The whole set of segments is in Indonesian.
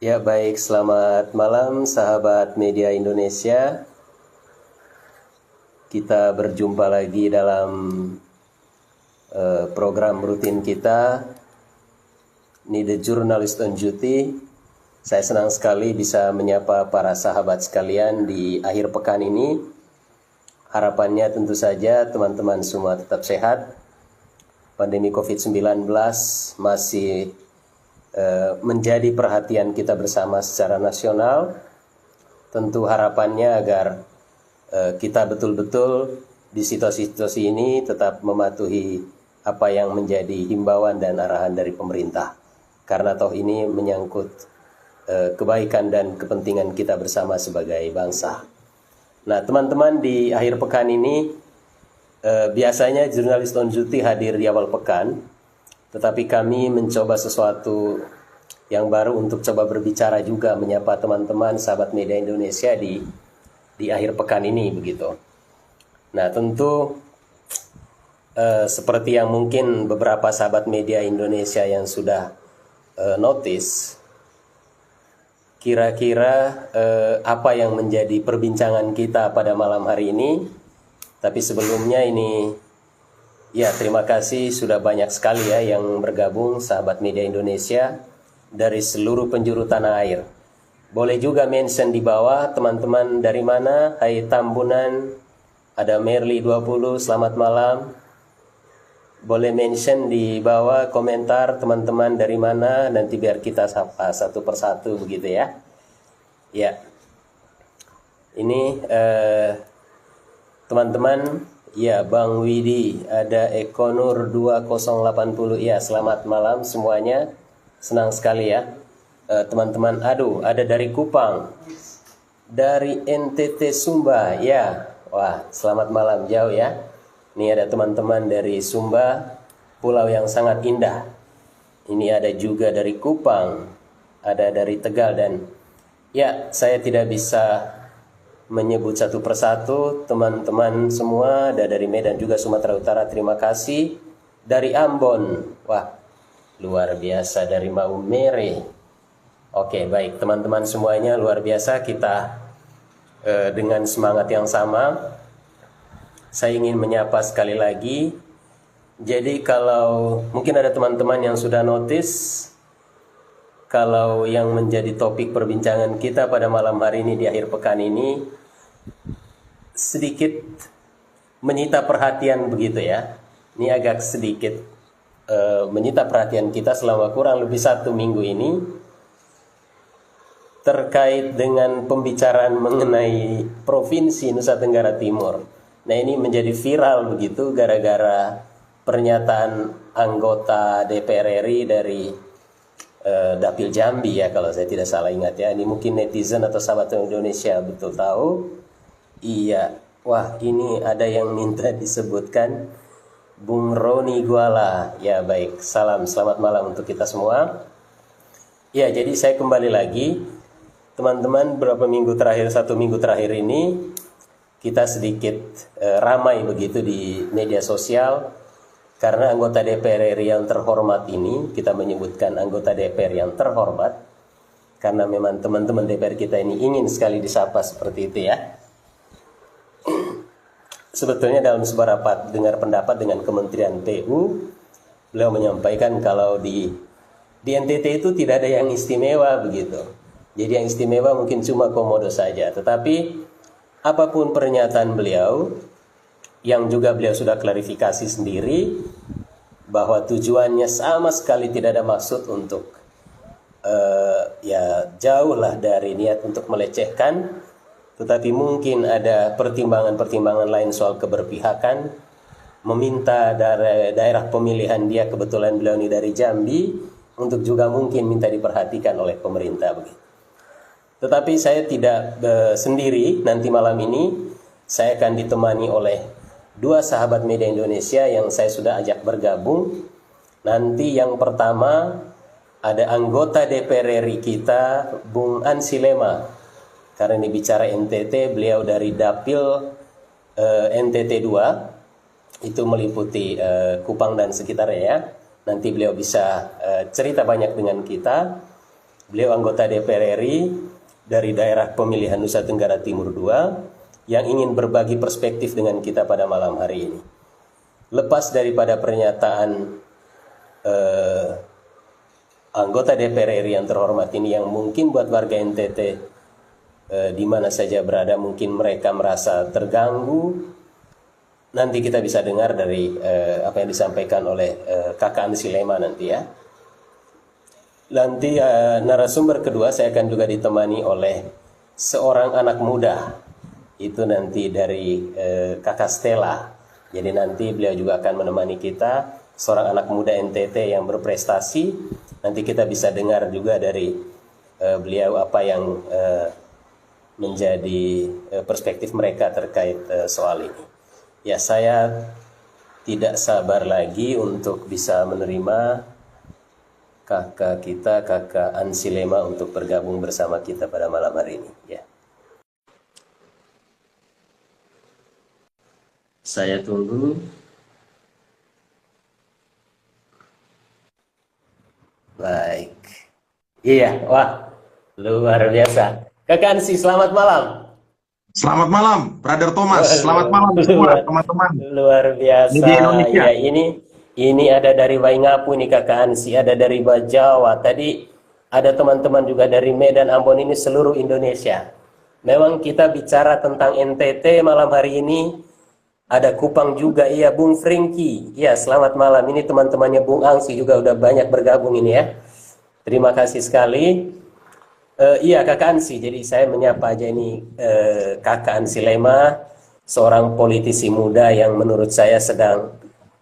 Ya baik, selamat malam sahabat media Indonesia. Kita berjumpa lagi dalam program rutin kita, ini The Journalist on Duty. Saya senang sekali bisa menyapa para sahabat sekalian di akhir pekan ini. Harapannya tentu saja teman-teman semua tetap sehat. Pandemi COVID-19 masih menjadi perhatian kita bersama secara nasional. Tentu harapannya agar kita betul-betul di situasi-situasi ini tetap mematuhi apa yang menjadi himbauan dan arahan dari pemerintah. Karena toh ini menyangkut kebaikan dan kepentingan kita bersama sebagai bangsa. Nah teman-teman, di akhir pekan ini biasanya Jurnalis on Duty hadir di awal pekan, tetapi kami mencoba sesuatu yang baru untuk coba berbicara juga, menyapa teman-teman sahabat media Indonesia di akhir pekan ini begitu. Nah tentu seperti yang mungkin beberapa sahabat media Indonesia yang sudah notice, kira-kira apa yang menjadi perbincangan kita pada malam hari ini. Tapi sebelumnya ini, ya terima kasih sudah banyak sekali ya yang bergabung sahabat media Indonesia dari seluruh penjuru tanah air. Boleh juga mention di bawah teman-teman dari mana. Hai Tambunan, ada Merli 20, selamat malam. Boleh mention di bawah komentar teman-teman dari mana, nanti biar kita sapa satu persatu begitu ya. Ya, ini teman-teman, ya Bang Widi, ada Ekonur 2080, ya selamat malam semuanya, senang sekali ya. Teman-teman, aduh ada dari Kupang, dari NTT Sumba, ya wah selamat malam jauh ya. Ini ada teman-teman dari Sumba, pulau yang sangat indah. Ini ada juga dari Kupang, ada dari Tegal, dan ya saya tidak bisa menyebut satu persatu. Teman-teman semua ada dari Medan juga, Sumatera Utara, terima kasih. Dari Ambon, wah luar biasa, dari Maumere. Oke baik teman-teman semuanya, luar biasa. Kita dengan semangat yang sama, saya ingin menyapa sekali lagi. Jadi kalau mungkin ada teman-teman yang sudah notice, kalau yang menjadi topik perbincangan kita pada malam hari ini di akhir pekan ini sedikit menyita perhatian begitu ya. Ini agak sedikit menyita perhatian kita selama kurang lebih 1 minggu ini, terkait dengan pembicaraan mengenai Provinsi Nusa Tenggara Timur. Nah ini menjadi viral begitu gara-gara pernyataan anggota DPR RI dari Dapil Jambi ya, kalau saya tidak salah ingat ya. Ini mungkin netizen atau sahabat Indonesia betul tahu. Iya, wah ini ada yang minta disebutkan Bung Roni Guala. Ya baik, salam, selamat malam untuk kita semua. Ya jadi saya kembali lagi. Teman-teman, beberapa minggu terakhir, 1 minggu terakhir ini kita sedikit ramai begitu di media sosial. Karena anggota DPR RI yang terhormat ini, kita menyebutkan anggota DPR yang terhormat, karena memang teman-teman DPR kita ini ingin sekali disapa seperti itu ya. Sebetulnya dalam sebuah rapat dengar pendapat dengan Kementerian PU, beliau menyampaikan kalau di NTT itu tidak ada yang istimewa begitu. Jadi yang istimewa mungkin cuma komodo saja. Tetapi apapun pernyataan beliau, yang juga beliau sudah klarifikasi sendiri, bahwa tujuannya sama sekali tidak ada maksud untuk ya jauh lah dari niat untuk melecehkan, tetapi mungkin ada pertimbangan-pertimbangan lain soal keberpihakan, meminta dari daerah pemilihan dia, kebetulan beliau ini dari Jambi, untuk juga mungkin minta diperhatikan oleh pemerintah begitu. Tetapi saya tidak sendiri, nanti malam ini saya akan ditemani oleh 2 sahabat media Indonesia yang saya sudah ajak bergabung. Nanti yang pertama ada anggota DPR RI kita, Bung Ansilema. Karena ini bicara NTT, beliau dari Dapil NTT 2, itu meliputi Kupang dan sekitarnya ya. Nanti beliau bisa cerita banyak dengan kita. Beliau anggota DPR RI dari daerah pemilihan Nusa Tenggara Timur II yang ingin berbagi perspektif dengan kita pada malam hari ini. Lepas daripada pernyataan anggota DPR RI yang terhormat ini, yang mungkin buat warga NTT di mana saja berada mungkin mereka merasa terganggu, nanti kita bisa dengar dari apa yang disampaikan oleh Kakak Ansi Lema nanti ya. Nanti narasumber kedua saya akan juga ditemani oleh seorang anak muda, itu nanti dari Kakak Stella. Jadi nanti beliau juga akan menemani kita, seorang anak muda NTT yang berprestasi. Nanti kita bisa dengar juga dari beliau apa yang menjadi perspektif mereka terkait soal ini. Ya, saya tidak sabar lagi untuk bisa menerima kakak kita, Kakak Ansi Lema, untuk bergabung bersama kita pada malam hari ini. Ya. Saya tunggu. Baik. Iya, wah, luar biasa. Kakak Ansi, selamat malam. Selamat malam, Brother Thomas. Selamat malam semua teman-teman Luar biasa. di Indonesia. Ya, ini ada dari Waingapu nih Kakak Ansi, ada dari Bajawa. Tadi ada teman-teman juga dari Medan, Ambon, ini seluruh Indonesia. Memang kita bicara tentang NTT malam hari ini. Ada Kupang juga, iya, Bung Franky. Iya, selamat malam. Ini teman-temannya Bung Angsi juga udah banyak bergabung ini ya. Terima kasih sekali. Iya, Kakak Ansi. Jadi saya menyapa aja ini Kakak Ansi Lema, seorang politisi muda yang menurut saya sedang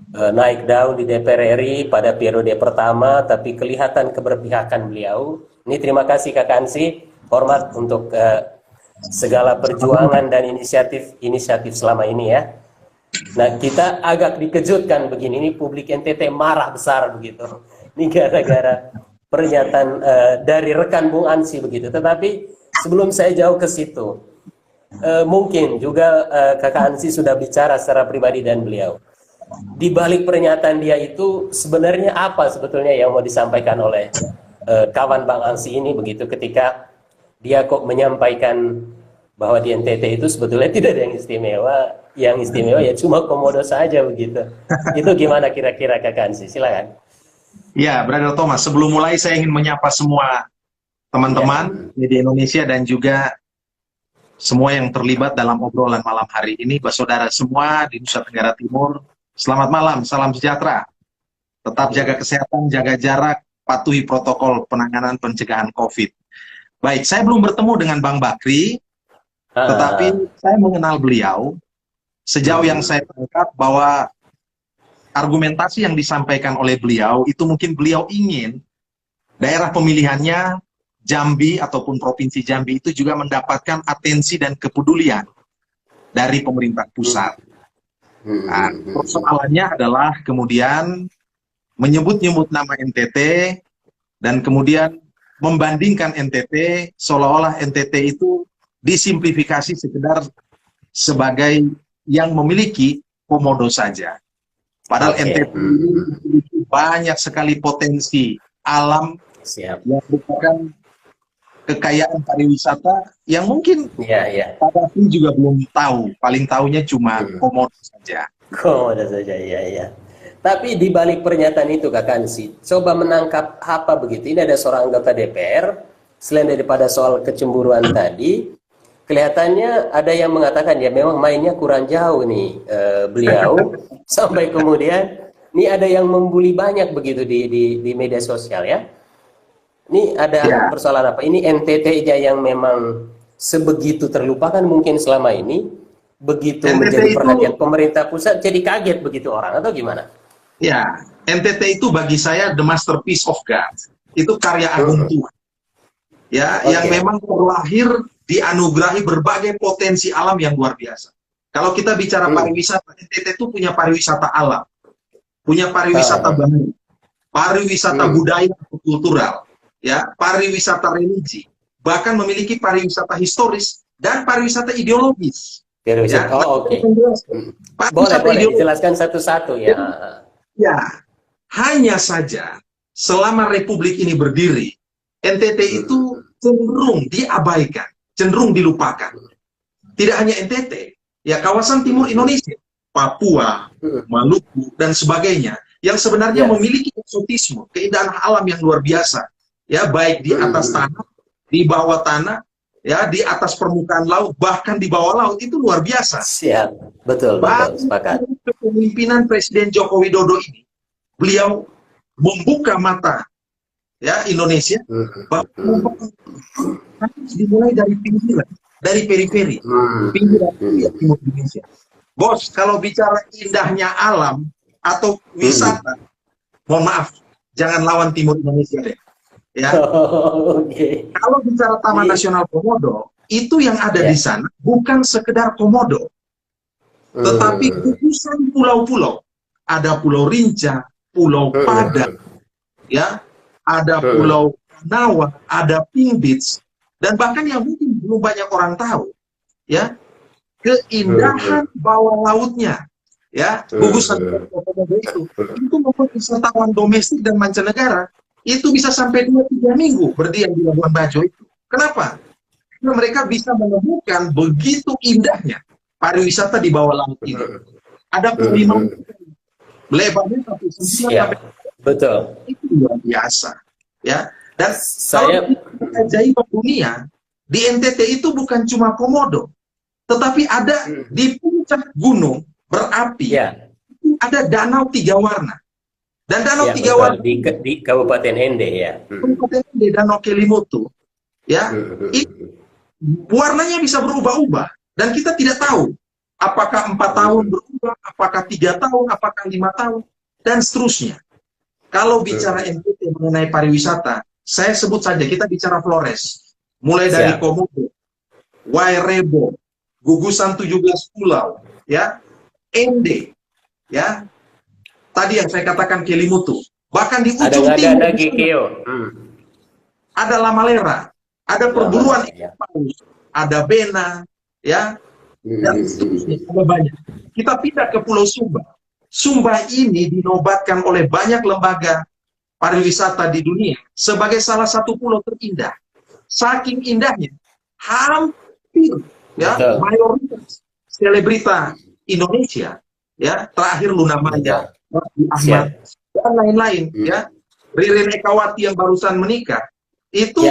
naik daun di DPR RI pada periode pertama, tapi kelihatan keberpihakan beliau. Ini terima kasih Kakak Ansi, hormat untuk segala perjuangan dan inisiatif selama ini ya. Nah, kita agak dikejutkan begini, ini publik NTT marah besar begitu. Ini gara-gara pernyataan dari rekan Bung Ansi begitu. Tetapi sebelum saya jauh ke situ, mungkin juga Kakak Ansi sudah bicara secara pribadi dan beliau. Di balik pernyataan dia itu sebenarnya apa sebetulnya yang mau disampaikan oleh kawan Bang Ansi ini begitu, ketika dia kok menyampaikan bahwa di NTT itu sebetulnya tidak ada yang istimewa ya cuma komodo saja begitu. Itu gimana kira-kira Kakak Ansi? Silakan. Ya, Brother Thomas, sebelum mulai saya ingin menyapa semua teman-teman di Indonesia dan juga semua yang terlibat dalam obrolan malam hari ini, saudara semua di Nusa Tenggara Timur. Selamat malam, salam sejahtera. Tetap jaga kesehatan, jaga jarak, patuhi protokol penanganan pencegahan COVID. Baik, saya belum bertemu dengan Bang Bakri, tetapi saya mengenal beliau. Sejauh yang saya tangkap bahwa argumentasi yang disampaikan oleh beliau itu mungkin beliau ingin daerah pemilihannya Jambi ataupun Provinsi Jambi itu juga mendapatkan atensi dan kepedulian dari pemerintah pusat. Nah, persoalannya adalah kemudian menyebut-nyebut nama NTT dan kemudian membandingkan NTT seolah-olah NTT itu disimplifikasi sekedar sebagai yang memiliki komodo saja. Padahal NTT ini memiliki banyak sekali potensi alam yang merupakan kekayaan pariwisata yang mungkin pada pun juga belum tahu. Paling tahunya cuma komodo saja. Komodo saja, iya. Tapi di balik pernyataan itu Kakak Ansi, coba menangkap apa begitu? Ini ada seorang anggota DPR, selain daripada soal kecemburuan tadi, kelihatannya ada yang mengatakan ya memang mainnya kurang jauh nih beliau sampai kemudian ini ada yang membuli banyak begitu di media sosial ya. Ini ada persoalan apa? Ini NTT aja yang memang sebegitu terlupakan mungkin selama ini, begitu NTT menjadi perhatian pemerintah pusat jadi kaget begitu orang atau gimana? Ya, NTT itu bagi saya the masterpiece of God. Itu karya agung Tuhan. Ya, yang memang terlahir dianugerahi berbagai potensi alam yang luar biasa. Kalau kita bicara pariwisata, NTT itu punya pariwisata alam, punya pariwisata baru, pariwisata budaya atau kultural, ya, pariwisata religi, bahkan memiliki pariwisata historis dan pariwisata ideologis. Ya, boleh jelaskan satu-satu ya. Ya, hanya saja selama Republik ini berdiri, NTT itu cenderung diabaikan, cenderung dilupakan. Tidak hanya NTT, ya kawasan timur Indonesia, Papua, Maluku, dan sebagainya, yang sebenarnya memiliki eksotisme, keindahan alam yang luar biasa, ya baik di atas tanah, di bawah tanah, ya di atas permukaan laut, bahkan di bawah laut, itu luar biasa. Siap, betul, sepakat. Kepemimpinan Presiden Joko Widodo ini, beliau membuka mata ya Indonesia bahwa harus dimulai dari pinggiran, dari periferi, pinggiran timur Indonesia. Bos, kalau bicara indahnya alam atau wisata, mohon maaf, jangan lawan timur Indonesia deh. Ya. Kalau bicara Taman Nasional Komodo, itu yang ada di sana bukan sekedar komodo, tetapi gugusan pulau-pulau. Ada Pulau Rinca, Pulau Padang, ya, ada Pulau Nawa, ada Pink Beach, dan bahkan yang mungkin belum banyak orang tahu, ya, keindahan bawah lautnya, ya, gugusan komodo itu membuat wisatawan domestik dan mancanegara itu bisa sampai 2-3 minggu berdiam di Labuan Bajo itu. Kenapa? Karena mereka bisa menemukan begitu indahnya pariwisata di bawah laut ini. Ada Pulau lebarnya sampai 9 betul. Itu luar biasa, ya. Dan kalau keajaiban dunia di NTT itu bukan cuma komodo, tetapi ada di puncak gunung berapi, ada danau 3 warna. Dan danau 3 warna di Kabupaten Ende, ya. Kabupaten Ende, Danau Kelimutu, ya. Warnanya bisa berubah-ubah dan kita tidak tahu apakah 4 tahun berubah, apakah 3 tahun, apakah 5 tahun, dan seterusnya. Kalau bicara NTT mengenai pariwisata, saya sebut saja, kita bicara Flores, mulai dari Komodo, Wairebo, gugusan 17 pulau, ya, Ende, ya, tadi yang saya katakan Kelimutu, bahkan di ujung timur ada Lamalera, ada perburuan ikan paus, ada Bena, ya, dan seterusnya, ada banyak. Kita pindah ke Pulau Sumba. Sumba ini dinobatkan oleh banyak lembaga pariwisata di dunia sebagai salah satu pulau terindah. Saking indahnya, hampir ya mayoritas selebrita Indonesia, ya, terakhir Luna Maya, Ahmad, dan lain-lain, ya, Ririn Ekawati yang barusan menikah, itu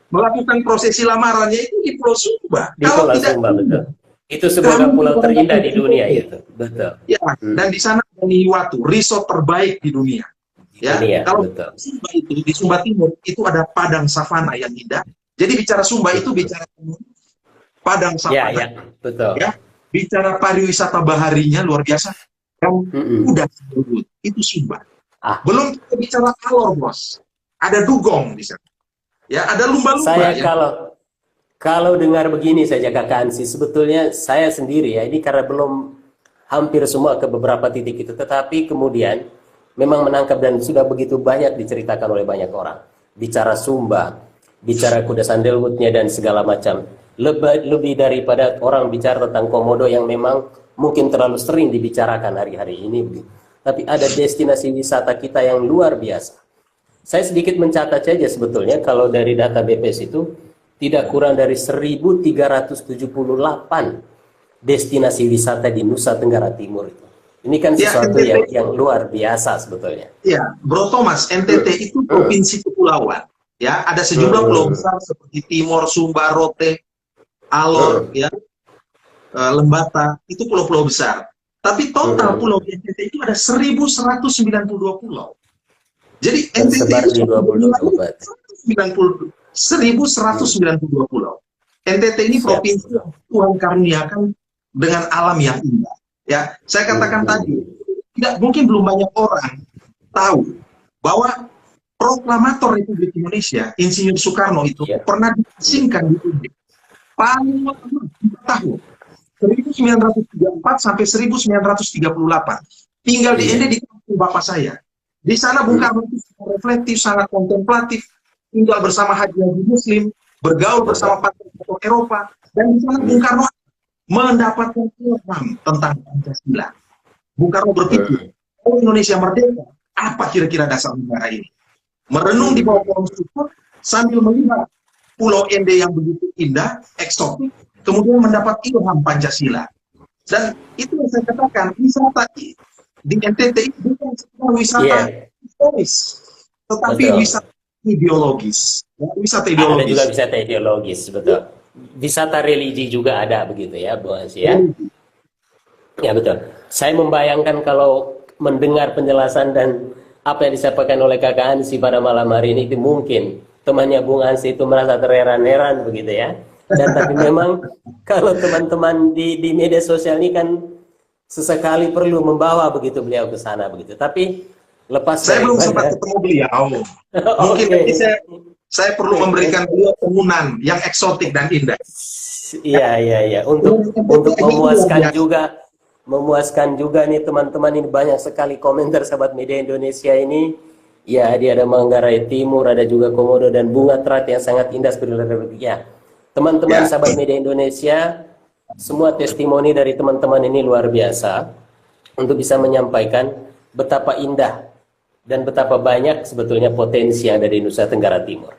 melakukan prosesi lamarannya itu di Pulau Sumba. Di Pulau Sumba, betul. Itu sebuah pulau terindah di dunia itu, betul. Ya, dan di sana ada Niwatu, resort terbaik di dunia. Ya, kalau Sumba itu di Sumba Timur itu ada padang savana yang indah. Jadi bicara Sumba itu bicara padang savana. Ya, betul. Ya, bicara pariwisata baharinya luar biasa. Yang udah itu Sumba. Belum kita bicara Alor, Bos. Ada dugong di sana. Ya, ada lumba-lumba. Saya kalau dengar begini saja Kakak Ansi, sebetulnya saya sendiri ya, ini karena belum hampir semua ke beberapa titik itu, tetapi kemudian memang menangkap dan sudah begitu banyak diceritakan oleh banyak orang. Bicara Sumba, bicara kuda sandalwoodnya dan segala macam. Lebih daripada orang bicara tentang komodo yang memang mungkin terlalu sering dibicarakan hari-hari ini. Tapi ada destinasi wisata kita yang luar biasa. Saya sedikit mencatat saja sebetulnya kalau dari data BPS itu tidak kurang dari 1.378 destinasi wisata di Nusa Tenggara Timur itu. Ini kan sesuatu yang luar biasa sebetulnya. Ya, Bro Thomas, NTT itu provinsi kepulauan. Ya, ada sejumlah pulau besar seperti Timor, Sumba, Rote, Alor, ya, Lembata, itu pulau-pulau besar. Tapi total pulau di NTT itu ada 1.192 pulau. Jadi NTT itu 1.192 pulau. NTT ini provinsi yang Tuhan karuniakan dengan alam yang indah. Ya, saya katakan tadi, tidak mungkin belum banyak orang tahu bahwa proklamator Republik Indonesia, Insinyur Soekarno itu pernah diasingkan di publik paling lama 4 tahun, 1934 sampai 1938. Tinggal di Ende di kampung bapak saya. Di sana Bung Karno itu sangat reflektif, sangat kontemplatif, tinggal bersama haji-haji Muslim, bergaul bersama tokoh Eropa, dan di sana Bung Karno mendapatkan ilham tentang Pancasila. Bung Karno berpikir, kalau Indonesia merdeka, apa kira-kira dasar negara ini? merenung di bawah pohon syukur sambil melihat Pulau Ende yang begitu indah, eksotik, kemudian mendapat ilham Pancasila. Dan itu yang saya katakan, wisata di NTT itu bukan sekedar wisata historis, tetapi wisata ideologis. Ya, wisata ideologis. Ada juga wisata ideologis, betul. Wisata religi juga ada begitu ya, Bu Ansi ya. Ya betul. Saya membayangkan kalau mendengar penjelasan dan apa yang disampaikan oleh Kakak Ansi pada malam hari ini, itu mungkin temannya Bung Ansi itu merasa terheran-heran begitu ya. Dan tapi memang kalau teman-teman di media sosial ini kan sesekali perlu membawa begitu beliau ke sana begitu. Tapi lepas saya belum sempat ketemu beliau. Mungkin nanti saya perlu memberikan beliau pengumuman yang eksotik dan indah. Iya. Untuk memuaskan juga nih teman-teman, ini banyak sekali komentar sahabat media Indonesia ini. Ya, dia ada Manggarai Timur, ada juga Komodo dan bunga terat yang sangat indah seperti ya. Teman-teman sahabat media Indonesia, semua testimoni dari teman-teman ini luar biasa untuk bisa menyampaikan betapa indah dan betapa banyak sebetulnya potensi yang ada di Nusa Tenggara Timur.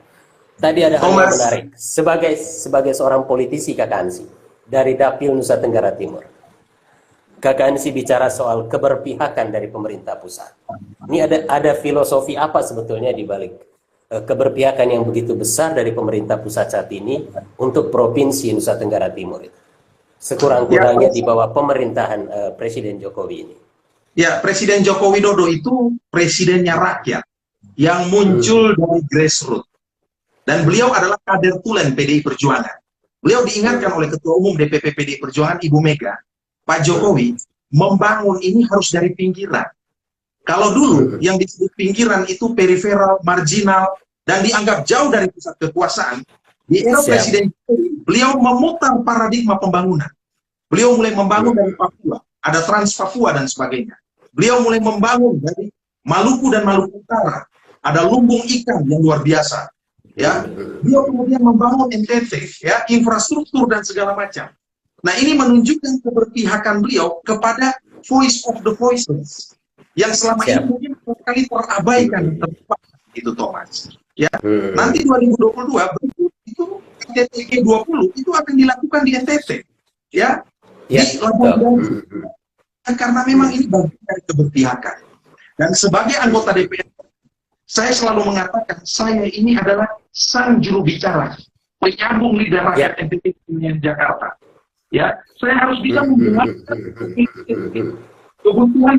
Tadi ada hal yang menarik sebagai seorang politisi Kakak Ansi dari Dapil Nusa Tenggara Timur. Kakak Ansi bicara soal keberpihakan dari pemerintah pusat. Ini ada filosofi apa sebetulnya di balik keberpihakan yang begitu besar dari pemerintah pusat saat ini untuk provinsi Nusa Tenggara Timur itu? Sekurang-kurangnya di bawah pemerintahan Presiden Jokowi ini. Ya, Presiden Joko Widodo itu presidennya rakyat yang muncul dari grassroots. Dan beliau adalah kader tulen PDI Perjuangan. Beliau diingatkan oleh Ketua Umum DPP PDI Perjuangan Ibu Mega, Pak Jokowi, membangun ini harus dari pinggiran. Kalau dulu yang disebut pinggiran itu periferal, marginal, dan dianggap jauh dari pusat kekuasaan, di era Presiden Jokowi, beliau memutar paradigma pembangunan. Beliau mulai membangun dari Papua, ada Trans Papua dan sebagainya. Beliau mulai membangun dari Maluku dan Maluku Utara, ada lumbung ikan yang luar biasa. Ya, beliau kemudian membangun NTT, ya, infrastruktur dan segala macam. Nah, ini menunjukkan keberpihakan beliau kepada voice of the voiceless yang selama ini mungkin sekali terabaikan itu Thomas. Ya, nanti 2022 itu NTT G20 itu akan dilakukan di NTT, ya, di Labuan Bajo. Karena memang ini bagian dari keberpihakan. Dan sebagai anggota DPR, saya selalu mengatakan saya ini adalah sang juru bicara, penyambung lidah rakyat NTT dengan Jakarta. Ya, saya harus bisa menjelaskan kebutuhan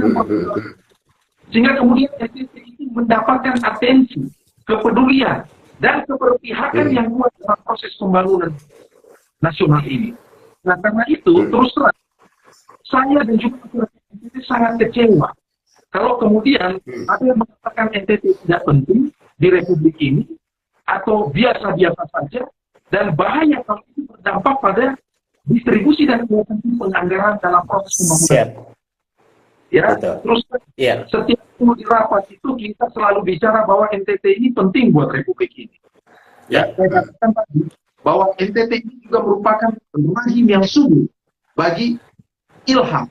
sehingga kemudian NTT itu mendapatkan atensi, kepedulian, dan keberpihakan yang kuat dalam proses pembangunan nasional ini. Nah, karena itu terus terang saya dan juga masyarakat NTT sangat kecewa kalau kemudian ada yang mengatakan NTT tidak penting di Republik ini atau biasa-biasa saja, dan bahaya kalau itu berdampak pada distribusi dan penganggaran dalam proses pembangunan. Ya, terus setiap di rapat itu kita selalu bicara bahwa NTT ini penting buat Republik ini. Ya, saya katakan tadi bahwa NTT ini juga merupakan rahim yang subur bagi ilham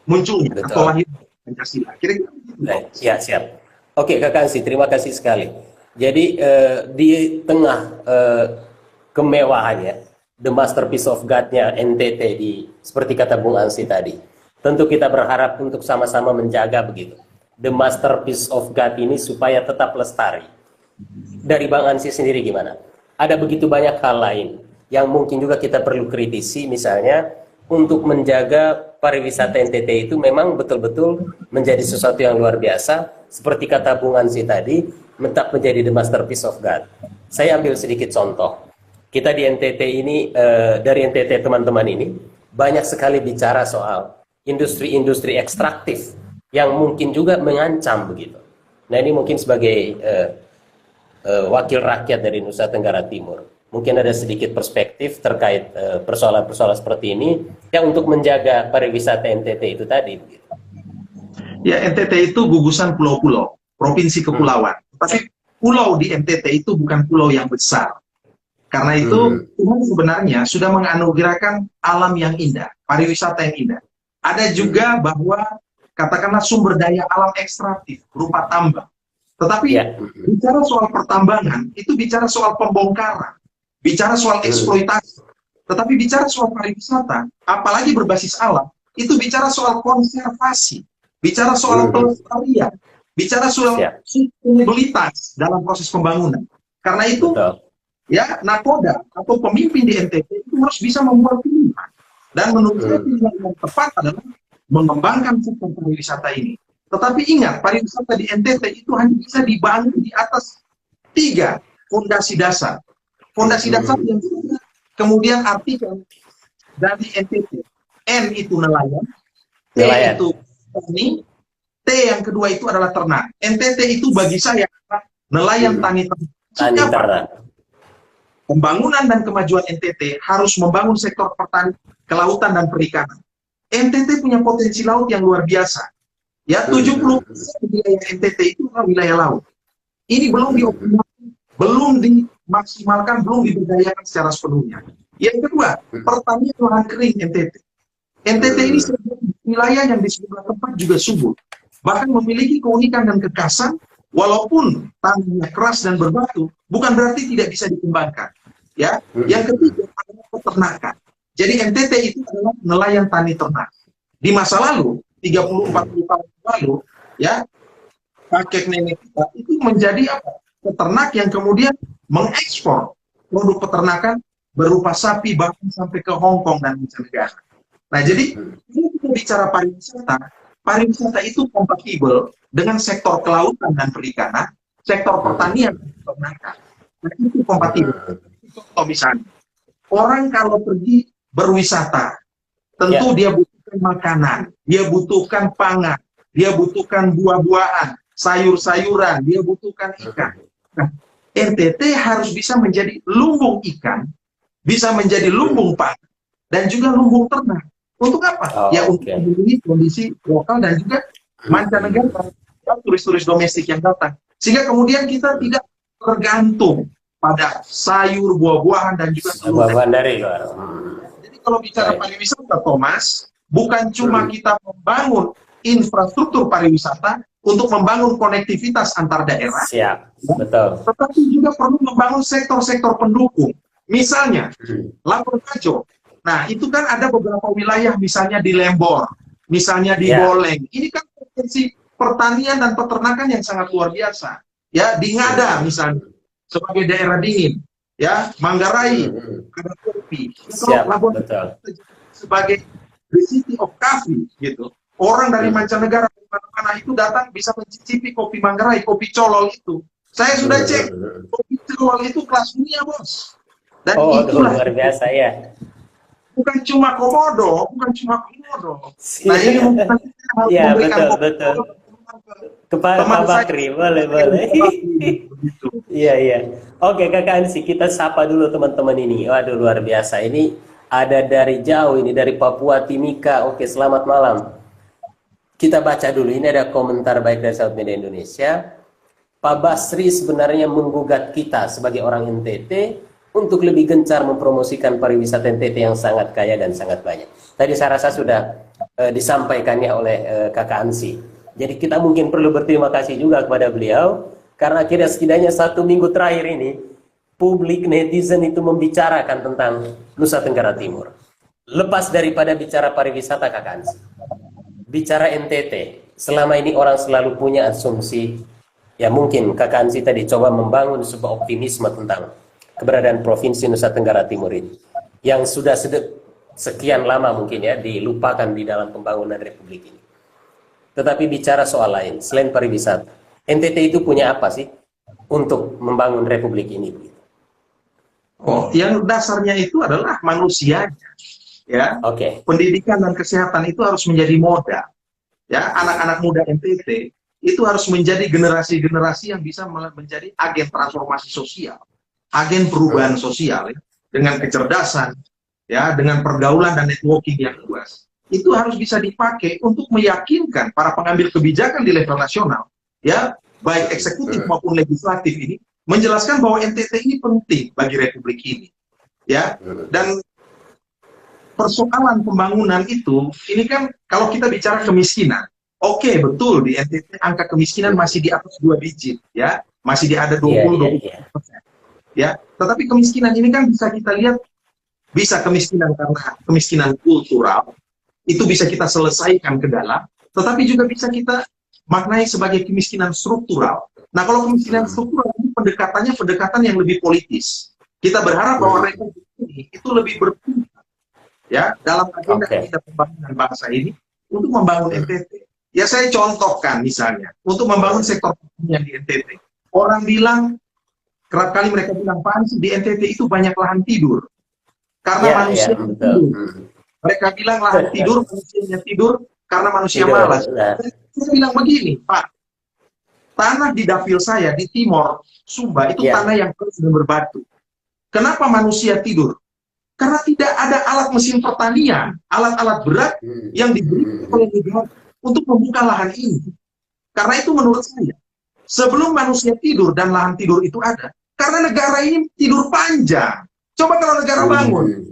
munculnya atau lahir Pancasila. Kira-kira begitu. Ya, siap. Oke, Kakak Ansi, terima kasih sekali. Jadi di tengah kemewahannya, the masterpiece of God-nya NTT seperti kata Bung Ansi tadi, tentu kita berharap untuk sama-sama menjaga begitu the masterpiece of God ini supaya tetap lestari. Dari Bang Ansi sendiri gimana? Ada begitu banyak hal lain yang mungkin juga kita perlu kritisi, misalnya untuk menjaga pariwisata NTT itu memang betul-betul menjadi sesuatu yang luar biasa, seperti kata Bung Ansi tadi, tetap menjadi the masterpiece of God. Saya ambil sedikit contoh. Kita di NTT ini, dari NTT teman-teman ini, banyak sekali bicara soal industri-industri ekstraktif yang mungkin juga mengancam begitu. Nah, ini mungkin sebagai wakil rakyat dari Nusa Tenggara Timur, mungkin ada sedikit perspektif terkait persoalan-persoalan seperti ini yang untuk menjaga pariwisata NTT itu tadi. Begitu. Ya, NTT itu gugusan pulau-pulau, provinsi kepulauan. Tapi pulau di NTT itu bukan pulau yang besar. Karena itu Tuhan sebenarnya sudah menganugerahkan alam yang indah, pariwisata yang indah. Ada juga bahwa katakanlah sumber daya alam ekstraktif berupa tambang, Tetapi Ya. bicara soal pertambangan, itu bicara soal pembongkaran, bicara soal eksploitasi. Tetapi bicara soal pariwisata, apalagi berbasis alam, itu bicara soal konservasi, bicara soal pelestarian, bicara soal Siap. sustainabilitas dalam proses pembangunan. Karena itu, Betul. ya, nakoda atau pemimpin di NTT itu harus bisa membuat pilihan. Dan menurut saya pilihan yang tepat adalah mengembangkan sektor pariwisata ini. Tetapi ingat, pariwisata di NTT itu hanya bisa dibangun di atas 3 fondasi dasar. Fondasi dasar yang sudah kemudian artikan dari NTT. N itu nelayan, T Nelayan. itu petani, T yang kedua itu adalah ternak. NTT itu bagi saya adalah nelayan tani ternak. Tani Maksudnya apa? ternak. Pembangunan dan kemajuan NTT harus membangun sektor pertanian, kelautan dan perikanan. NTT punya potensi laut yang luar biasa. Ya, 70% wilayah NTT itu adalah wilayah laut. Ini belum dioptimalkan, belum dimaksimalkan, belum diberdayakan secara sepenuhnya. Yang kedua, pertanian lahan kering NTT. NTT ini sebuah wilayah yang di sejumlah tempat juga subur. Bahkan memiliki keunikan dan kekhasan, walaupun tanahnya keras dan berbatu, bukan berarti tidak bisa dikembangkan. Ya, yang ketiga adalah peternakan. Jadi NTT itu adalah nelayan tani ternak. Di masa lalu, 30-40 tahun lalu, ya, kakek nenek kita itu menjadi apa? Peternak yang kemudian mengekspor produk peternakan berupa sapi bahkan sampai ke Hong Kong dan mancanegara. Nah, jadi kalau kita bicara pariwisata, pariwisata itu kompatibel dengan sektor kelautan dan perikanan, sektor pertanian dan peternakan. Nah, itu kompatibel. Contoh misalnya, orang kalau pergi berwisata, tentu dia butuhkan makanan, dia butuhkan pangan, dia butuhkan buah-buahan, sayur-sayuran, dia butuhkan ikan. Nah, NTT harus bisa menjadi lumbung ikan, bisa menjadi lumbung pangan, dan juga lumbung ternak. Untuk apa? Ya untuk melindungi kondisi lokal dan juga mancanegara, turis-turis domestik yang datang. Sehingga kemudian kita tidak tergantung pada sayur, buah-buahan, dan juga telur. Jadi kalau bicara pariwisata, Thomas, bukan cuma kita membangun infrastruktur pariwisata untuk membangun konektivitas antar daerah, betul. Tetapi juga perlu membangun sektor-sektor pendukung. Misalnya, Labuan Bajo. Nah, itu kan ada beberapa wilayah, misalnya di Lembor, misalnya di Boleng. Ini kan potensi pertanian dan peternakan yang sangat luar biasa. Ya, di Ngada misalnya, sebagai daerah dingin. Ya, Manggarai, ada kopi. Labuan sebagai the city of coffee, gitu. Orang dari mancanegara mana-mana itu datang bisa mencicipi kopi Manggarai, kopi Colol itu. Saya sudah cek, kopi Colol itu kelas dunia, Bos. Dan itulah luar biasa ya. Bukan cuma komodo, bukan cuma komodo. Nah, ini mungkin harus memberikan betul. Kepada Pak Bakri, boleh. Iya. Oke, Kakak Ansi, kita sapa dulu teman-teman ini. Waduh, luar biasa. Ini ada dari jauh, ini dari Papua, Timika. Oke, selamat malam. Kita baca dulu, ini ada komentar baik dari Sahabat Media Indonesia. Pak Basri sebenarnya menggugat kita sebagai orang NTT untuk lebih gencar mempromosikan pariwisata NTT yang sangat kaya dan sangat banyak. Tadi saya rasa sudah disampaikannya oleh Kakak Ansi. Jadi kita mungkin perlu berterima kasih juga kepada beliau, karena akhirnya setidaknya 1 minggu terakhir ini, publik netizen itu membicarakan tentang Nusa Tenggara Timur. Lepas daripada bicara pariwisata, Kakak Ansi, bicara NTT, selama ini orang selalu punya asumsi, ya mungkin Kakak Ansi tadi coba membangun sebuah optimisme tentang keberadaan Provinsi Nusa Tenggara Timur ini, yang sudah sekian lama mungkin ya dilupakan di dalam pembangunan Republik ini. Tetapi bicara soal lain, selain pariwisata, NTT itu punya apa sih untuk membangun Republik ini? Yang dasarnya itu adalah manusianya. Ya, pendidikan dan kesehatan itu harus menjadi modal. Ya, anak-anak muda NTT itu harus menjadi generasi-generasi yang bisa menjadi agen transformasi sosial, agen perubahan sosial, ya, dengan kecerdasan, ya, dengan pergaulan dan networking yang luas. Itu harus bisa dipakai untuk meyakinkan para pengambil kebijakan di level nasional, ya, baik eksekutif maupun legislatif ini, menjelaskan bahwa NTT ini penting bagi Republik ini, ya. Dan persoalan pembangunan itu, ini kan kalau kita bicara kemiskinan, Oke, betul, di NTT angka kemiskinan masih di atas 2 digit, ya, masih di ada Iya, 20, iya, iya. 20%, ya. Tetapi kemiskinan ini kan bisa kita lihat, bisa kemiskinan karena kemiskinan kultural, itu bisa kita selesaikan ke dalam, tetapi juga bisa kita maknai sebagai kemiskinan struktural. Nah, kalau kemiskinan Hmm. struktural ini pendekatannya pendekatan yang lebih politis. Kita berharap bahwa Hmm. republik ini itu lebih berpihak, ya, dalam Oke. agenda pembangunan bangsa ini untuk membangun Hmm. NTT. Ya, saya contohkan misalnya untuk membangun sektor pertanian di NTT. Orang bilang, kerap kali mereka bilang, Pak Ansy, di NTT itu banyak lahan tidur karena Ya, ya, manusia betul. tidur. Hmm. Mereka bilang lahan tidur, manusianya tidur karena manusia Tidur. malas. Nah, Saya bilang begini, Pak, tanah di dapil saya di timur Sumba itu ya. tanah yang keras dan berbatu. Kenapa manusia tidur? Karena tidak ada alat mesin pertanian, alat-alat berat Hmm. yang diberikan oleh negara untuk membuka lahan ini. Karena itu menurut saya, sebelum manusia tidur dan lahan tidur itu ada, karena negara ini tidur panjang. Coba kalau negara bangun, Hmm.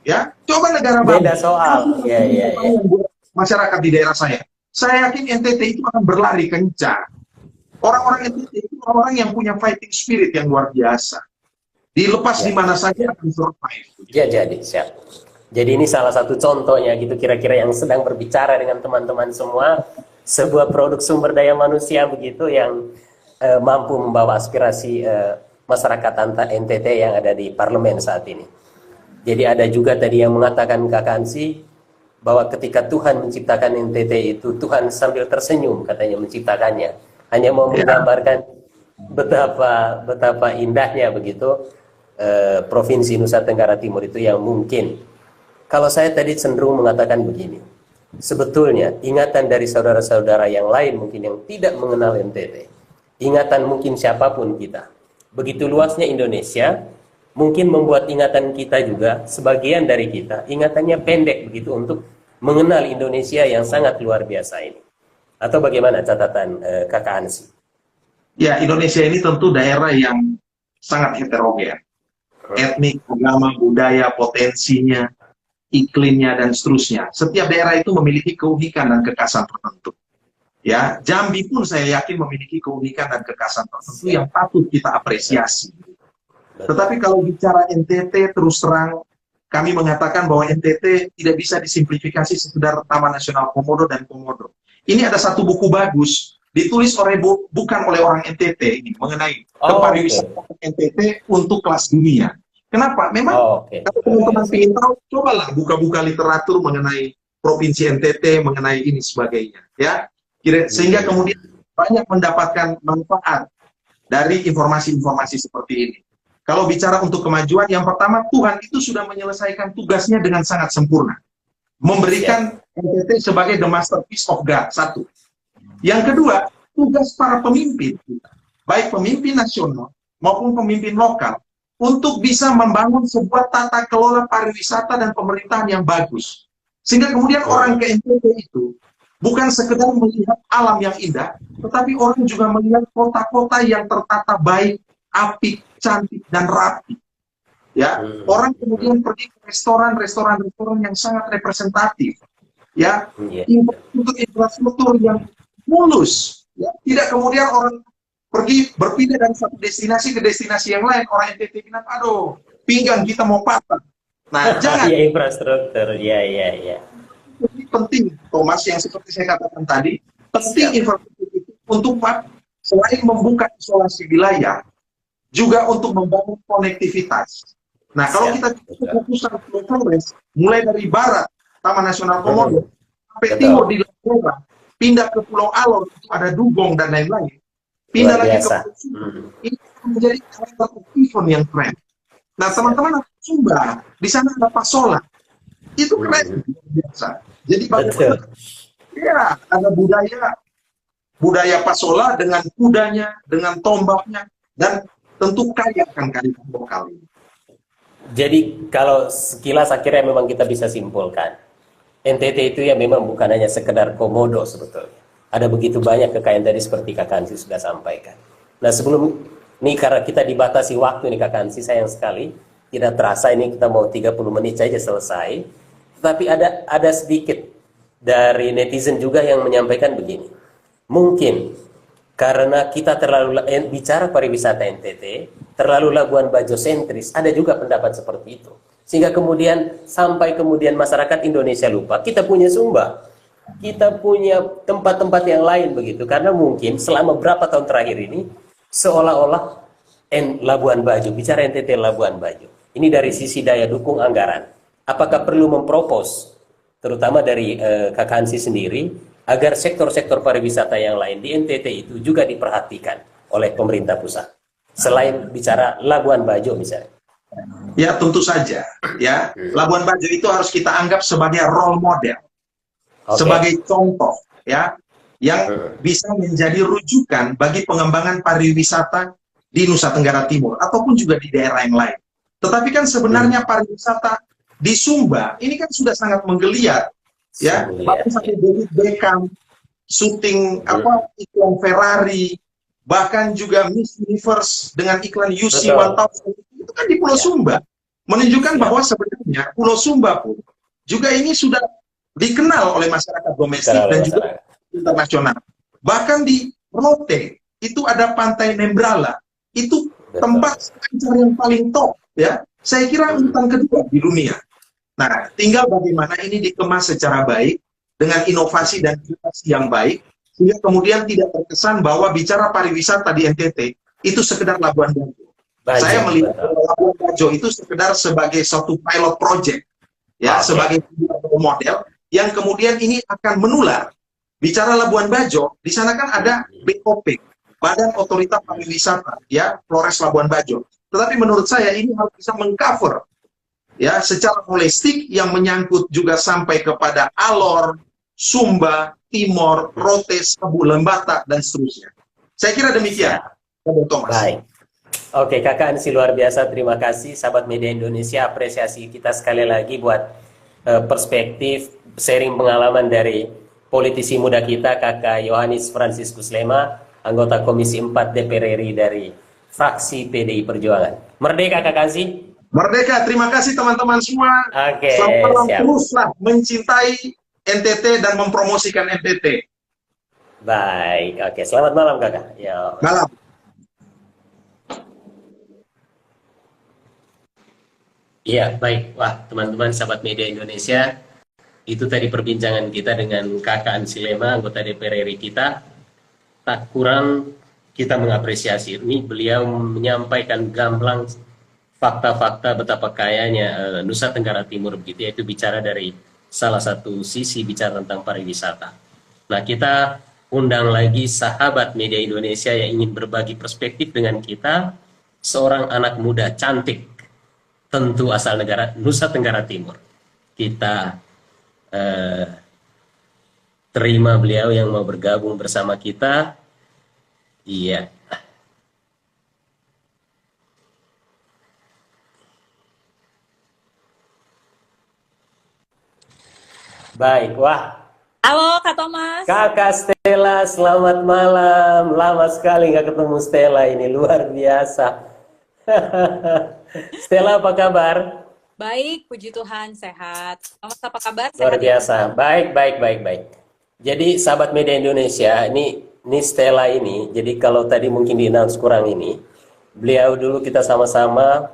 ya, coba negara Beda bangun. soal. Ya, ya, ya. Masyarakat di daerah saya yakin NTT itu akan berlari kencang. Orang-orang NTT itu orang yang punya fighting spirit yang luar biasa. Dilepas di Ya, mana ya. saja akan survive. Ya, jadi siap. Jadi ini salah satu contohnya gitu kira-kira yang sedang berbicara dengan teman-teman semua, sebuah produk sumber daya manusia begitu yang mampu membawa aspirasi masyarakat NTT yang ada di parlemen saat ini. Jadi ada juga tadi yang mengatakan Kak Kansi bahwa ketika Tuhan menciptakan NTT itu Tuhan sambil tersenyum katanya menciptakannya, hanya mau Ya, menggambarkan betapa indahnya begitu provinsi Nusa Tenggara Timur itu yang mungkin. Kalau saya tadi cenderung mengatakan begini, sebetulnya ingatan dari saudara-saudara yang lain mungkin yang tidak mengenal NTT, ingatan mungkin siapapun kita, begitu luasnya Indonesia, mungkin membuat ingatan kita juga, sebagian dari kita, ingatannya pendek begitu untuk mengenal Indonesia yang sangat luar biasa ini. Atau bagaimana catatan Kakak Hansi? ya, Indonesia ini tentu daerah yang sangat heterogen. Etnik, agama, budaya, potensinya, iklimnya, dan seterusnya. Setiap daerah itu memiliki keunikan dan kekhasan tertentu. Ya, Jambi pun saya yakin memiliki keunikan dan kekhasan tertentu yang patut kita apresiasi. Tetapi kalau bicara NTT, terus terang kami mengatakan bahwa NTT tidak bisa disimplifikasi sekedar Taman Nasional Komodo dan Komodo. Ini ada satu buku bagus, ditulis bukan oleh orang NTT ini, mengenai kepariwisataan NTT untuk kelas dunia. Kenapa? Memang kalau teman-teman ingin tahu, cobalah buka-buka literatur mengenai provinsi NTT, mengenai ini sebagainya, ya. Sehingga kemudian banyak mendapatkan manfaat dari informasi-informasi seperti ini. Kalau bicara untuk kemajuan, yang pertama, Tuhan itu sudah menyelesaikan tugasnya dengan sangat sempurna. Memberikan NTT sebagai the masterpiece of God, satu. Yang kedua, tugas para pemimpin, baik pemimpin nasional maupun pemimpin lokal, untuk bisa membangun sebuah tata kelola pariwisata dan pemerintahan yang bagus. Sehingga kemudian orang ke NTT itu bukan sekedar melihat alam yang indah, tetapi orang juga melihat kota-kota yang tertata baik, apik, cantik, dan rapi. Ya, orang kemudian pergi ke restoran yang sangat representatif. Ya, untuk infrastruktur yang mulus. Ya, tidak kemudian orang pergi berpindah dari satu destinasi ke destinasi yang lain, orang NTT bilang, aduh, pinggang kita mau patah. Nah, jangan. Ya, infrastruktur, ya. Ini penting, Thomas, yang seperti saya katakan tadi, penting infrastruktur itu untuk selain membuka isolasi wilayah, juga untuk membangun konektivitas. Nah, kalau kita fokusan Flores, mulai dari barat, Taman Nasional Komodo, sampai timur di Lampung, pindah ke Pulau Alor, itu ada dugong dan lain-lain. Pindah lagi ke Pulau ini menjadi karakter event yang keren. Nah, teman-teman Sumba, di sana ada Pasola, itu keren biasa. Jadi bagaimana? Ya, ada budaya Pasola dengan kudanya, dengan tombaknya, dan tentu kaya akan kearifan lokal ini. Jadi kalau sekilas akhirnya memang kita bisa simpulkan, NTT itu ya memang bukan hanya sekedar komodo sebetulnya. Ada begitu banyak kekayaan tadi seperti Kak Kansi sudah sampaikan. Nah, sebelum ini karena kita dibatasi waktu nih Kak Kansi, sayang sekali tidak terasa ini kita mau 30 menit saja selesai. Tetapi ada sedikit dari netizen juga yang menyampaikan begini. Mungkin karena kita terlalu bicara pariwisata NTT, terlalu Labuan Bajo sentris, ada juga pendapat seperti itu. Sehingga kemudian sampai kemudian masyarakat Indonesia lupa, kita punya Sumba, kita punya tempat-tempat yang lain begitu. Karena mungkin selama berapa tahun terakhir ini, seolah-olah Labuan Bajo, bicara NTT Labuan Bajo. Ini dari sisi daya dukung anggaran. Apakah perlu mempropos, terutama dari Kak Hansi sendiri, agar sektor-sektor pariwisata yang lain di NTT itu juga diperhatikan oleh pemerintah pusat. Selain bicara Labuan Bajo misalnya. Ya tentu saja, ya Labuan Bajo itu harus kita anggap sebagai role model, sebagai contoh, ya, yang bisa menjadi rujukan bagi pengembangan pariwisata di Nusa Tenggara Timur ataupun juga di daerah yang lain. Tetapi kan sebenarnya pariwisata di Sumba ini kan sudah sangat menggeliat, ya. Bahkan sampai David Beckham syuting iklan Ferrari, bahkan juga Miss Universe dengan iklan UC 1000 itu kan di Pulau Sumba, menunjukkan bahwa sebenarnya Pulau Sumba pun juga ini sudah dikenal oleh masyarakat domestik dan juga internasional. Bahkan di Rote itu ada Pantai Nembrala, itu tempat selancar yang paling top, ya. Saya kira urutan kedua di dunia. Nah, tinggal bagaimana ini dikemas secara baik dengan inovasi dan inovasi yang baik, sehingga kemudian tidak terkesan bahwa bicara pariwisata di NTT itu sekedar Labuan Bajo. Saya melihat Labuan Bajo itu sekedar sebagai suatu pilot project, ya, sebagai model yang kemudian ini akan menular. Bicara Labuan Bajo, di sana kan ada BOP, Badan Otorita Pariwisata, ya, Flores Labuan Bajo. Tetapi menurut saya ini harus bisa mengcover, ya, secara holistik yang menyangkut juga sampai kepada Alor, Sumba, Timor, Rote, Sabu, Lembata, dan seterusnya. Saya kira demikian, Thomas. Baik. Oke, Kakak Hansi luar biasa. Terima kasih, sahabat media Indonesia. Apresiasi kita sekali lagi buat perspektif, sharing pengalaman dari politisi muda kita, Kakak Yohanes Franciscus Lema, anggota Komisi 4 DPR RI dari fraksi PDI Perjuangan. Merdeka, Kakak Hansi. Merdeka, terima kasih teman-teman semua. Oke, selamat malam, siap. teruslah mencintai NTT dan mempromosikan NTT. Baik, oke. Selamat malam, Kakak. Ya. Malam. Iya, baik. Wah, teman-teman sahabat media Indonesia, itu tadi perbincangan kita dengan Kakak Hansi Lema, anggota DPR RI kita. Tak kurang kita mengapresiasi. Ini beliau menyampaikan gamblang fakta-fakta betapa kayanya Nusa Tenggara Timur begitu, yaitu bicara dari salah satu sisi bicara tentang pariwisata. Nah, kita undang lagi sahabat media Indonesia yang ingin berbagi perspektif dengan kita, seorang anak muda cantik, tentu asal negara Nusa Tenggara Timur. Kita terima beliau yang mau bergabung bersama kita. Iya. Baik, wah. Halo Kak Thomas. Kakak Stella, selamat malam. Lama sekali nggak ketemu Stella ini, luar biasa. Stella, apa kabar? Baik, puji Tuhan, sehat. Thomas, apa kabar? Luar Sehat biasa. Baik. Jadi sahabat media Indonesia, ini Stella ini, jadi kalau tadi mungkin di-announce kurang ini, beliau dulu kita sama-sama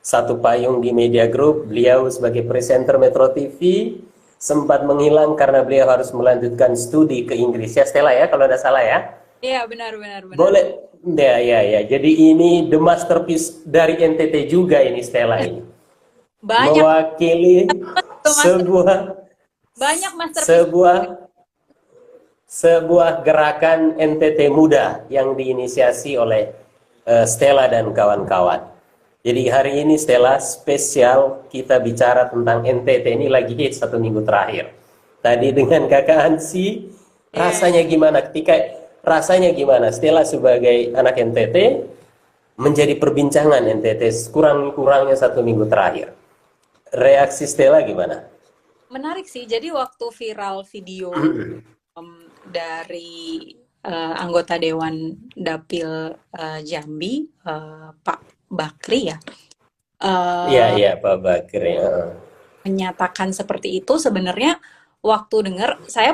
satu payung di media group, beliau sebagai presenter Metro TV, sempat menghilang karena beliau harus melanjutkan studi ke Inggris. Ya Stella ya, kalau tidak salah ya? Iya, benar. Boleh, ya. Jadi ini the masterpiece dari NTT juga ini Stella ini. Banyak. Mewakili sebuah gerakan NTT muda yang diinisiasi oleh Stella dan kawan-kawan. Jadi hari ini Stella spesial kita bicara tentang NTT, ini lagi hit 1 minggu terakhir. Tadi dengan Kakak Hansi, rasanya gimana Stella sebagai anak NTT menjadi perbincangan NTT kurang-kurangnya 1 minggu terakhir. Reaksi Stella gimana? Menarik sih, jadi waktu viral video dari anggota Dewan Dapil Jambi, Pak Bakri ya. Iya Pak Bakri. Menyatakan seperti itu sebenarnya waktu denger, saya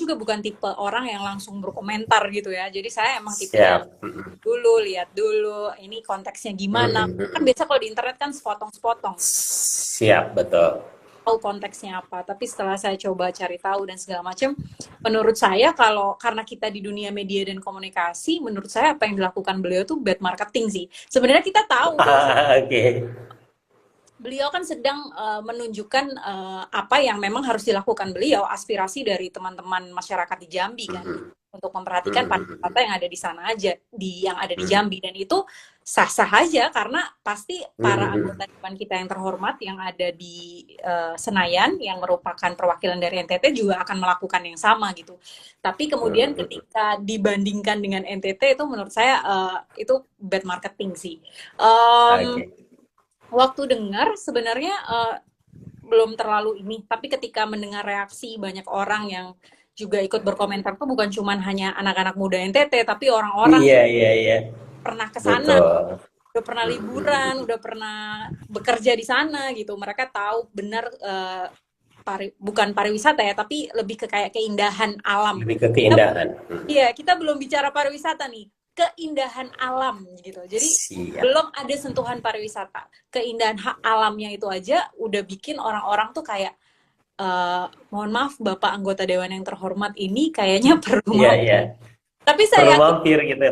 juga bukan tipe orang yang langsung berkomentar gitu ya. Jadi saya emang tipe yang Siap. dulu, lihat dulu, ini konteksnya gimana. Kan biasa kalau di internet kan sepotong-sepotong, Siap, betul. tahu konteksnya apa. Tapi setelah saya coba cari tahu dan segala macam, menurut saya kalau karena kita di dunia media dan komunikasi, menurut saya apa yang dilakukan beliau tuh bad marketing sih. Sebenarnya kita tahu bahwa Oke. beliau kan sedang menunjukkan apa yang memang harus dilakukan beliau, aspirasi dari teman-teman masyarakat di Jambi kan, untuk memperhatikan pariwisata yang ada di sana aja, yang ada di Jambi, dan itu sah-sah aja karena pasti para anggota dewan kita yang terhormat yang ada di Senayan yang merupakan perwakilan dari NTT juga akan melakukan yang sama gitu. Tapi kemudian ketika dibandingkan dengan NTT itu menurut saya itu bad marketing sih. Oke. Waktu dengar sebenarnya belum terlalu ini, tapi ketika mendengar reaksi banyak orang yang juga ikut berkomentar tuh bukan cuman hanya anak-anak muda NTT, tapi orang-orang Iya, yang iya, iya. pernah ke sana, Betul. udah pernah liburan, udah pernah bekerja di sana gitu. Mereka tahu benar bukan pariwisata ya, tapi lebih ke kayak keindahan alam. Lebih ke keindahan. Iya, kita belum bicara pariwisata nih, keindahan alam gitu. Jadi Siap. belum ada sentuhan pariwisata. Keindahan alamnya itu aja udah bikin orang-orang tuh kayak mohon maaf Bapak anggota dewan yang terhormat ini kayaknya perlu Iya, mampir. iya. Tapi saya Perlu yakin mampir gitu.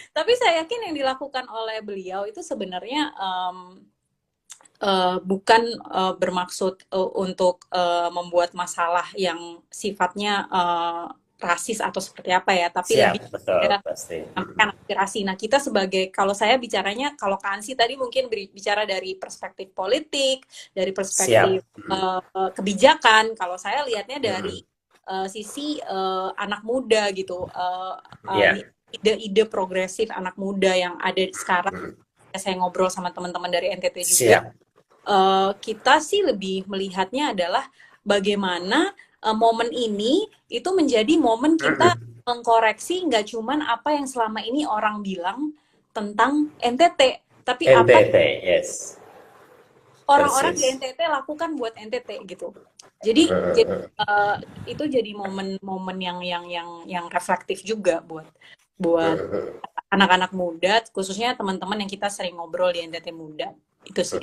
tapi saya yakin yang dilakukan oleh beliau itu sebenarnya bukan bermaksud untuk membuat masalah yang sifatnya rasis atau seperti apa ya, tapi lebih Siap, betul, ya, pasti. menyampaikan aspirasi. Nah, kita sebagai, kalau saya bicaranya, kalau Kansi tadi mungkin bicara dari perspektif politik, dari perspektif Siap. kebijakan, kalau saya lihatnya dari sisi anak muda gitu, Iya. ide-ide progresif anak muda yang ada sekarang. Saya ngobrol sama teman-teman dari NTT juga, Siap. kita sih lebih melihatnya adalah bagaimana momen ini itu menjadi momen kita mengkoreksi nggak cuman apa yang selama ini orang bilang tentang NTT, tapi apa NTT, yes. orang-orang di Persis. NTT lakukan buat NTT gitu. Jadi itu jadi momen-momen yang reflektif juga buat anak-anak muda, khususnya teman-teman yang kita sering ngobrol di NTT Muda. Itu sih.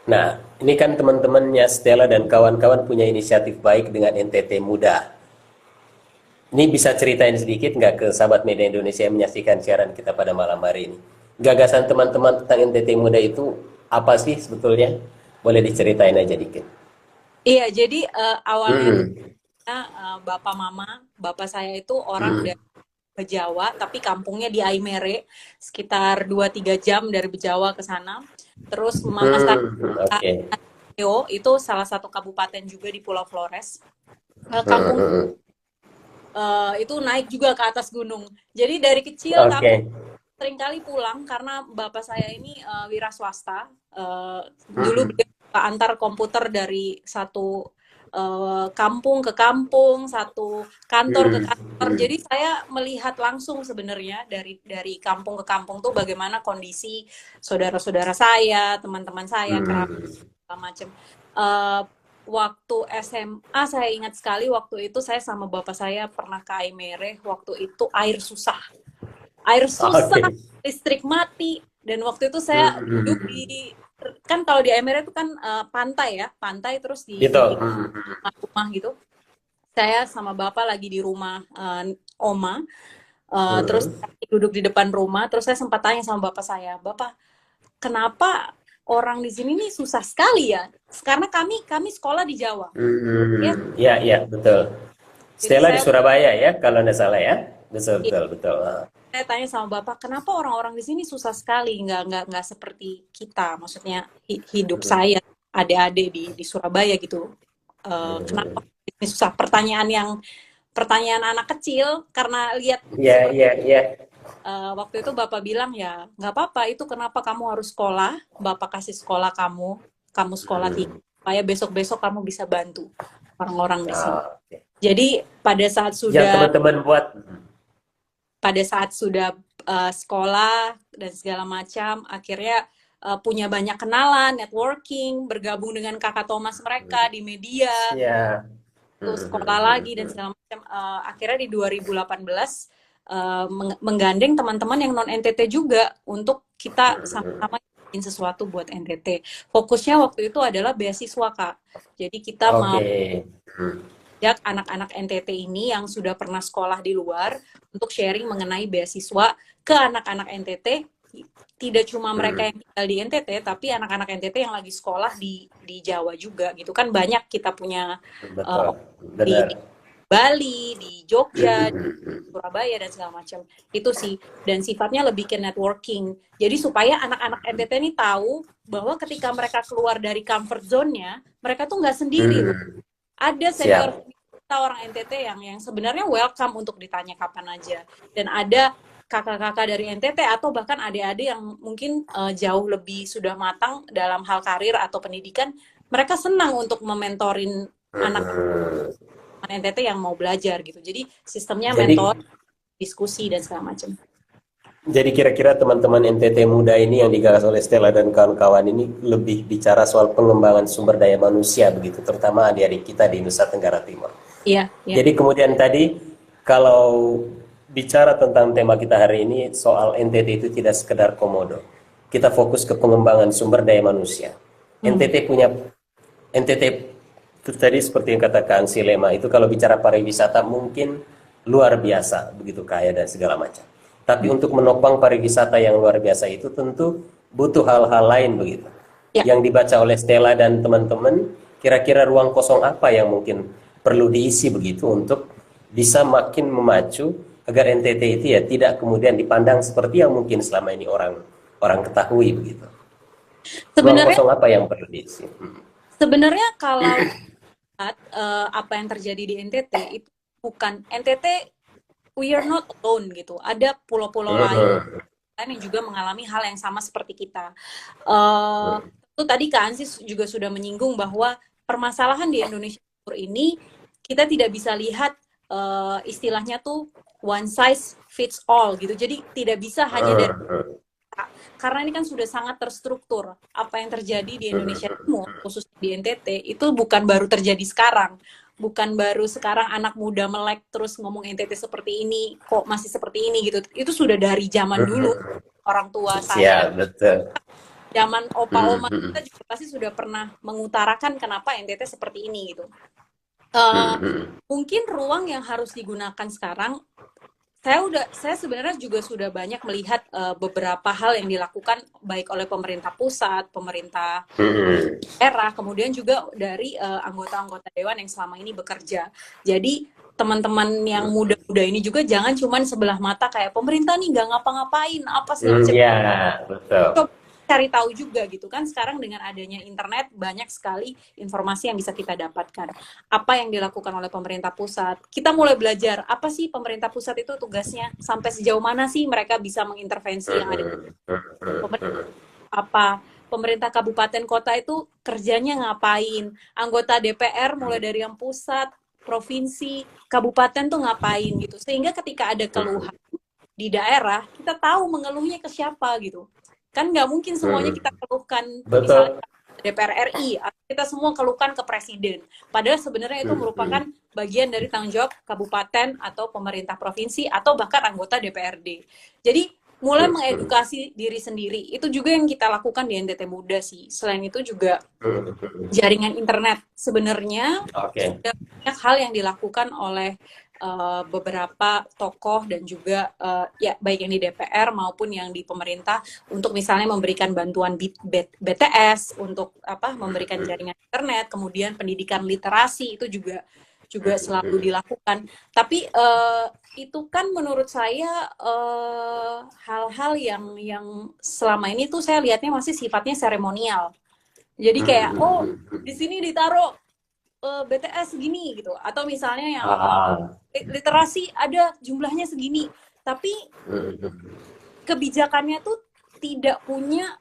Nah, ini kan teman-temannya Stella dan kawan-kawan punya inisiatif baik dengan NTT Muda. Ini bisa ceritain sedikit nggak ke sahabat media Indonesia yang menyaksikan siaran kita pada malam hari ini? Gagasan teman-teman tentang NTT Muda itu apa sih sebetulnya? Boleh diceritain aja dikit. Iya, jadi awalnya bapak mama, bapak saya itu orang dari Bejawa, tapi kampungnya di Aimere, sekitar 2-3 jam dari Bejawa ke sana. Terus mama saya Oke. itu salah satu kabupaten juga di Pulau Flores. Kampung itu naik juga ke atas gunung. Jadi dari kecil kami Oke. seringkali pulang karena bapak saya ini wira swasta. Dulu beliau antar komputer dari satu kampung ke kampung, satu kantor ke kantor. Jadi saya melihat langsung sebenarnya dari kampung ke kampung tuh bagaimana kondisi saudara-saudara saya, teman-teman saya, kerabat segala macam. Waktu SMA saya ingat sekali waktu itu saya sama bapak saya pernah ke Aimere. Waktu itu air susah, Oke. listrik mati, dan waktu itu saya duduk di, kan kalau di Aimere itu kan pantai ya, pantai terus di Gitu. rumah gitu. Saya sama bapak lagi di rumah oma, terus duduk di depan rumah, terus saya sempat tanya sama bapak saya, Bapak, kenapa orang di sini nih susah sekali ya? Karena kami sekolah di Jawa. Ya, Ya, ya, betul. jadi Stella di saya Surabaya ya, kalau nggak salah ya. Betul, ya, betul, betul. saya tanya sama bapak, kenapa orang-orang di sini susah sekali, nggak seperti kita, maksudnya hidup saya, adik-adik di Surabaya gitu. Kenapa ini susah? Pertanyaan anak kecil karena lihat Ya, seperti ya, ya. waktu itu bapak bilang ya nggak apa-apa, itu kenapa kamu harus sekolah, bapak kasih sekolah kamu sekolah tinggi supaya besok-besok kamu bisa bantu orang-orang di sini. Oke. Jadi Yang teman-teman buat. pada saat sudah sekolah dan segala macam, akhirnya punya banyak kenalan, networking, bergabung dengan kakak Thomas mereka di media, Ya. terus sekolah lagi dan segala macam. Akhirnya di 2018 menggandeng teman-teman yang non NTT juga untuk kita sama-sama bikin sesuatu buat NTT. Fokusnya waktu itu adalah beasiswa, Kak. Jadi kita mau Oke. ajak anak-anak NTT ini yang sudah pernah sekolah di luar untuk sharing mengenai beasiswa ke anak-anak NTT. Tidak cuma mereka yang tinggal di NTT, tapi anak-anak NTT yang lagi sekolah di Jawa juga gitu kan, banyak kita punya Betul. di Benar. Bali, di Jogja, di Surabaya dan segala macam. Itu sih, dan sifatnya lebih ke networking. Jadi supaya anak-anak NTT ini tahu bahwa ketika mereka keluar dari comfort zone-nya, mereka tuh nggak sendiri loh. Ada senior Siap. kita orang NTT yang sebenarnya welcome untuk ditanya kapan aja. Dan ada kakak-kakak dari NTT atau bahkan adik-adik yang mungkin jauh lebih sudah matang dalam hal karir atau pendidikan, mereka senang untuk mementorin anak NTT yang mau belajar gitu. Jadi sistemnya Jadi mentor, diskusi dan segala macam. Jadi kira-kira teman-teman NTT muda ini yang digagas oleh Stella dan kawan-kawan ini lebih bicara soal pengembangan sumber daya manusia begitu, terutama adik-adik kita di Nusa Tenggara Timur. Iya, iya. Jadi kemudian tadi kalau bicara tentang tema kita hari ini soal NTT itu tidak sekedar komodo. Kita fokus ke pengembangan sumber daya manusia. NTT itu tadi seperti yang katakan si Lema itu kalau bicara pariwisata mungkin luar biasa begitu kaya dan segala macam. Tapi untuk menopang pariwisata yang luar biasa itu tentu butuh hal-hal lain begitu. Ya. Yang dibaca oleh Stella dan teman-teman, kira-kira ruang kosong apa yang mungkin perlu diisi begitu untuk bisa makin memacu agar NTT itu ya tidak kemudian dipandang seperti yang mungkin selama ini orang ketahui begitu. Ruang Sebenarnya kosong apa yang perlu diisi? sebenarnya kalau lihat apa yang terjadi di NTT itu bukan NTT, we are not alone gitu. Ada pulau-pulau lain yang juga mengalami hal yang sama seperti kita. Itu tadi Kak Ansis juga sudah menyinggung bahwa permasalahan di Indonesia Timur ini kita tidak bisa lihat istilahnya tuh one size fits all gitu. Jadi tidak bisa hanya dari karena ini kan sudah sangat terstruktur. Apa yang terjadi di Indonesia Timur, khususnya di NTT, itu bukan baru terjadi sekarang. Bukan baru sekarang anak muda melek terus ngomong NTT seperti ini, kok masih seperti ini gitu. Itu sudah dari zaman dulu. Orang tua Ya, saya, betul. zaman opa-oma kita juga pasti sudah pernah mengutarakan kenapa NTT seperti ini gitu. Mungkin ruang yang harus digunakan sekarang, saya sebenarnya juga sudah banyak melihat beberapa hal yang dilakukan baik oleh pemerintah pusat, pemerintah daerah, kemudian juga dari anggota-anggota dewan yang selama ini bekerja. Jadi teman-teman yang muda-muda ini juga jangan cuman sebelah mata kayak pemerintah nih nggak ngapa-ngapain apa segala macam. Ya, betul. Coba cari tahu juga gitu kan, sekarang dengan adanya internet banyak sekali informasi yang bisa kita dapatkan. Apa yang dilakukan oleh pemerintah pusat, kita mulai belajar apa sih pemerintah pusat itu tugasnya, sampai sejauh mana sih mereka bisa mengintervensi yang ada apa, pemerintah kabupaten kota itu kerjanya ngapain, anggota DPR mulai dari yang pusat, provinsi, kabupaten tuh ngapain gitu, sehingga ketika ada keluhan di daerah kita tahu mengeluhnya ke siapa gitu. Kan nggak mungkin semuanya kita keluhkan misalnya DPR RI, atau kita semua keluhkan ke presiden. Padahal sebenarnya itu merupakan bagian dari tanggung jawab kabupaten atau pemerintah provinsi atau bahkan anggota DPRD. Jadi mulai mengedukasi diri sendiri, itu juga yang kita lakukan di NTT Muda sih. Selain itu juga jaringan internet. Sebenarnya sudah banyak hal yang dilakukan oleh beberapa tokoh dan juga ya baik yang di DPR maupun yang di pemerintah untuk misalnya memberikan bantuan BTS untuk memberikan jaringan internet, kemudian pendidikan literasi itu juga selalu dilakukan. Tapi itu kan menurut saya hal-hal yang selama ini tuh saya lihatnya masih sifatnya seremonial. Jadi kayak di sini ditaruh BTS segini gitu, atau misalnya yang literasi ada jumlahnya segini, tapi kebijakannya tuh tidak punya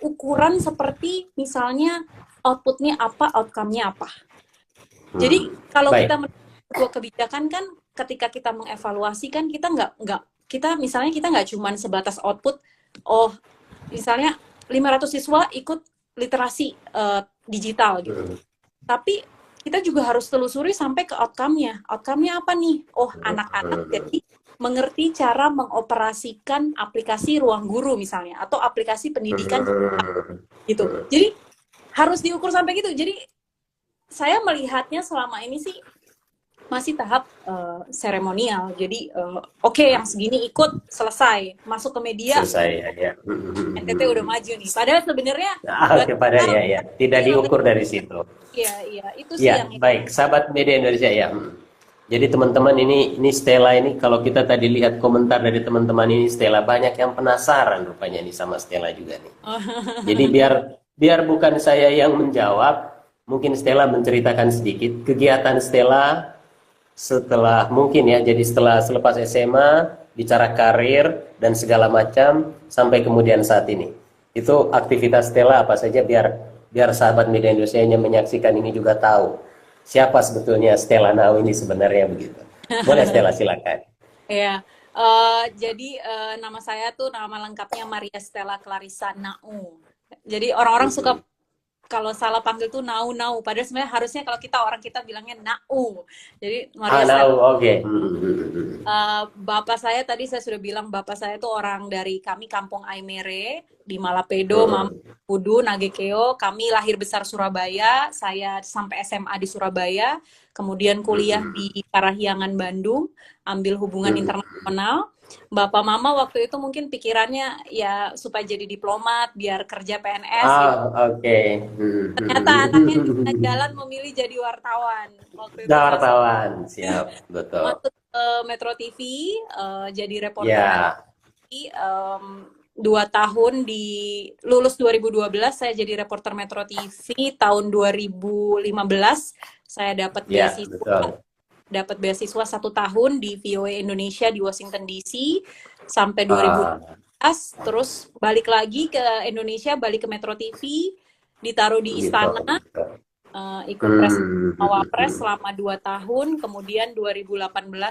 ukuran seperti misalnya outputnya apa, outcome-nya apa. Jadi kalau kita sebuah kebijakan kan ketika kita mengevaluasi kan kita nggak kita misalnya kita nggak cuma sebatas output, misalnya 500 siswa ikut literasi digital gitu. Tapi kita juga harus telusuri sampai ke outcome-nya. Outcome-nya apa nih? Oh, anak-anak jadi mengerti cara mengoperasikan aplikasi ruang guru misalnya, atau aplikasi pendidikan gitu. Jadi harus diukur sampai gitu. Jadi saya melihatnya selama ini sih masih tahap seremonial. Jadi oke, yang segini ikut, selesai, masuk ke media, Selesai ya. NTT udah maju nih. Padahal sebenarnya Oke, pada ya. Tidak diukur dari situ. iya, itu sih Ya, yang baik, sahabat media Indonesia ya. Jadi teman-teman ini Stella ini kalau kita tadi lihat komentar dari teman-teman ini Stella banyak yang penasaran rupanya nih sama Stella juga nih. Jadi biar bukan saya yang menjawab, mungkin Stella menceritakan sedikit kegiatan Stella setelah mungkin ya, jadi setelah selepas SMA bicara karir dan segala macam sampai kemudian saat ini. Itu aktivitas Stella apa saja biar sahabat media Indonesia yang menyaksikan ini juga tahu siapa sebetulnya Stella Nau ini sebenarnya begitu. Boleh Stella, silakan. ya. Jadi nama saya tuh nama lengkapnya Maria Stella Clarissa Nau. Jadi orang-orang suka kalau salah panggil tuh Nau. Padahal sebenarnya harusnya kalau orang kita bilangnya Nau. Jadi Maria Stella. Nau, oke. Bapak saya tadi saya sudah bilang bapak saya tuh orang dari kami Kampung Aimere di Malapedo, Mamudu, Nagekeo. Kami lahir besar Surabaya. Saya sampai SMA di Surabaya. Kemudian kuliah di Parahyangan Bandung, ambil hubungan internasional. Bapak mama waktu itu mungkin pikirannya ya supaya jadi diplomat, biar kerja PNS gitu. Oke. Ternyata anaknya di tengah jalan memilih jadi wartawan. Waktu itu Wartawan, siap, betul. masuk ke Metro TV, jadi reporter Ya. TV, 2 tahun lulus 2012, saya jadi reporter Metro TV. Tahun 2015 saya dapat Ya, beasiswa. betul. Dapat beasiswa 1 tahun di VOA Indonesia di Washington DC sampai 2015, terus balik lagi ke Indonesia, balik ke Metro TV, ditaruh di istana, ikut Wapres selama 2 tahun, kemudian 2018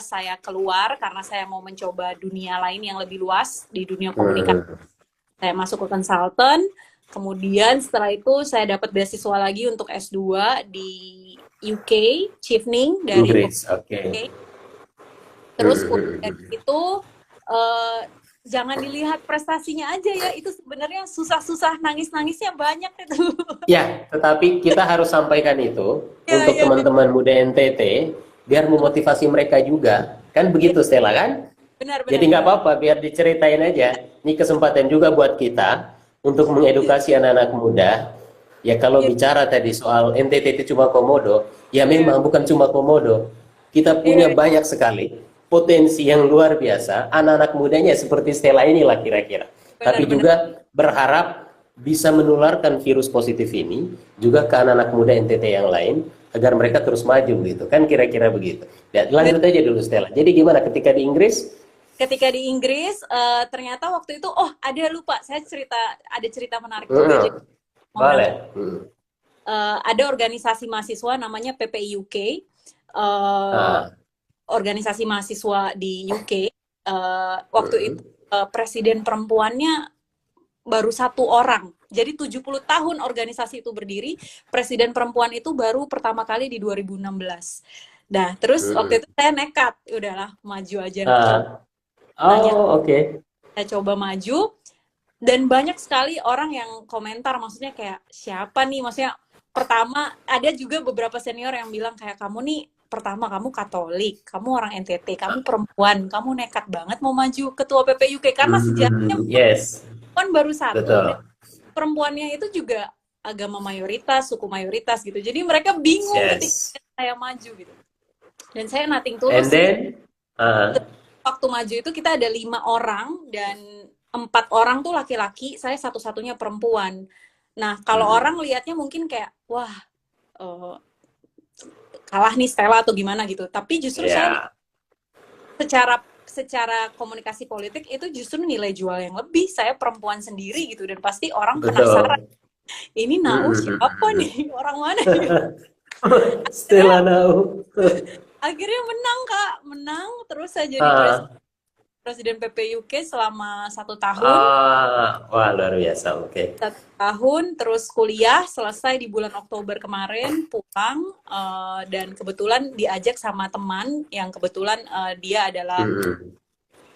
saya keluar karena saya mau mencoba dunia lain yang lebih luas di dunia komunikasi. Saya masuk ke consultant, kemudian setelah itu saya dapat beasiswa lagi untuk S2 di UK, Chevening dari Inggris, oke. Terus dari itu jangan dilihat prestasinya aja ya, itu sebenarnya susah-susah, nangis-nangisnya banyak itu. Ya, tetapi kita harus sampaikan itu untuk teman-teman muda NTT biar memotivasi mereka juga. Kan begitu Stella kan? Benar. Jadi nggak apa-apa, biar diceritain aja. Ini kesempatan juga buat kita untuk mengedukasi anak-anak muda. Ya kalau bicara tadi soal NTT itu cuma komodo, ya memang bukan cuma komodo. Kita punya banyak sekali potensi yang luar biasa. Anak-anak mudanya seperti Stella inilah kira-kira. Tapi juga berharap bisa menularkan virus positif ini juga ke anak-anak muda NTT yang lain agar mereka terus maju gitu. Kan kira-kira begitu. Ya, lanjut aja dulu Stella. Jadi gimana ketika di Inggris? Ketika di Inggris, ternyata waktu itu, saya ada cerita menarik juga. Jadi, boleh. Ada organisasi mahasiswa namanya PPUK, organisasi mahasiswa di UK. Waktu itu presiden perempuannya baru 1 orang. Jadi 70 tahun organisasi itu berdiri, presiden perempuan itu baru pertama kali di 2016. Nah, terus waktu itu saya nekat, udahlah maju aja. Oke. Saya coba maju, dan banyak sekali orang yang komentar, maksudnya kayak siapa nih, maksudnya pertama ada juga beberapa senior yang bilang kayak kamu nih, pertama kamu Katolik, kamu orang NTT, kamu perempuan, kamu nekat banget mau maju ketua PPUK karena sejarahnya perempuan baru 1. Perempuannya itu juga agama mayoritas, suku mayoritas gitu. Jadi mereka bingung ketika saya maju gitu. Dan saya nothing tulus. And then waktu maju itu kita ada 5 orang dan 4 orang tuh laki-laki, saya satu-satunya perempuan. Nah, kalau orang lihatnya mungkin kayak, wah, kalah nih Stella atau gimana gitu. Tapi justru saya secara komunikasi politik itu justru nilai jual yang lebih. Saya perempuan sendiri gitu, dan pasti orang penasaran. Ini Nau siapa nih? Orang mana? Stella Nau. Akhirnya menang, Kak. Menang, terus saya jadi presiden. Presiden PPUK selama 1 tahun. Wah luar biasa. Oke. 1 tahun, terus kuliah selesai di bulan Oktober kemarin, pulang, dan kebetulan diajak sama teman yang kebetulan dia adalah Mm-mm.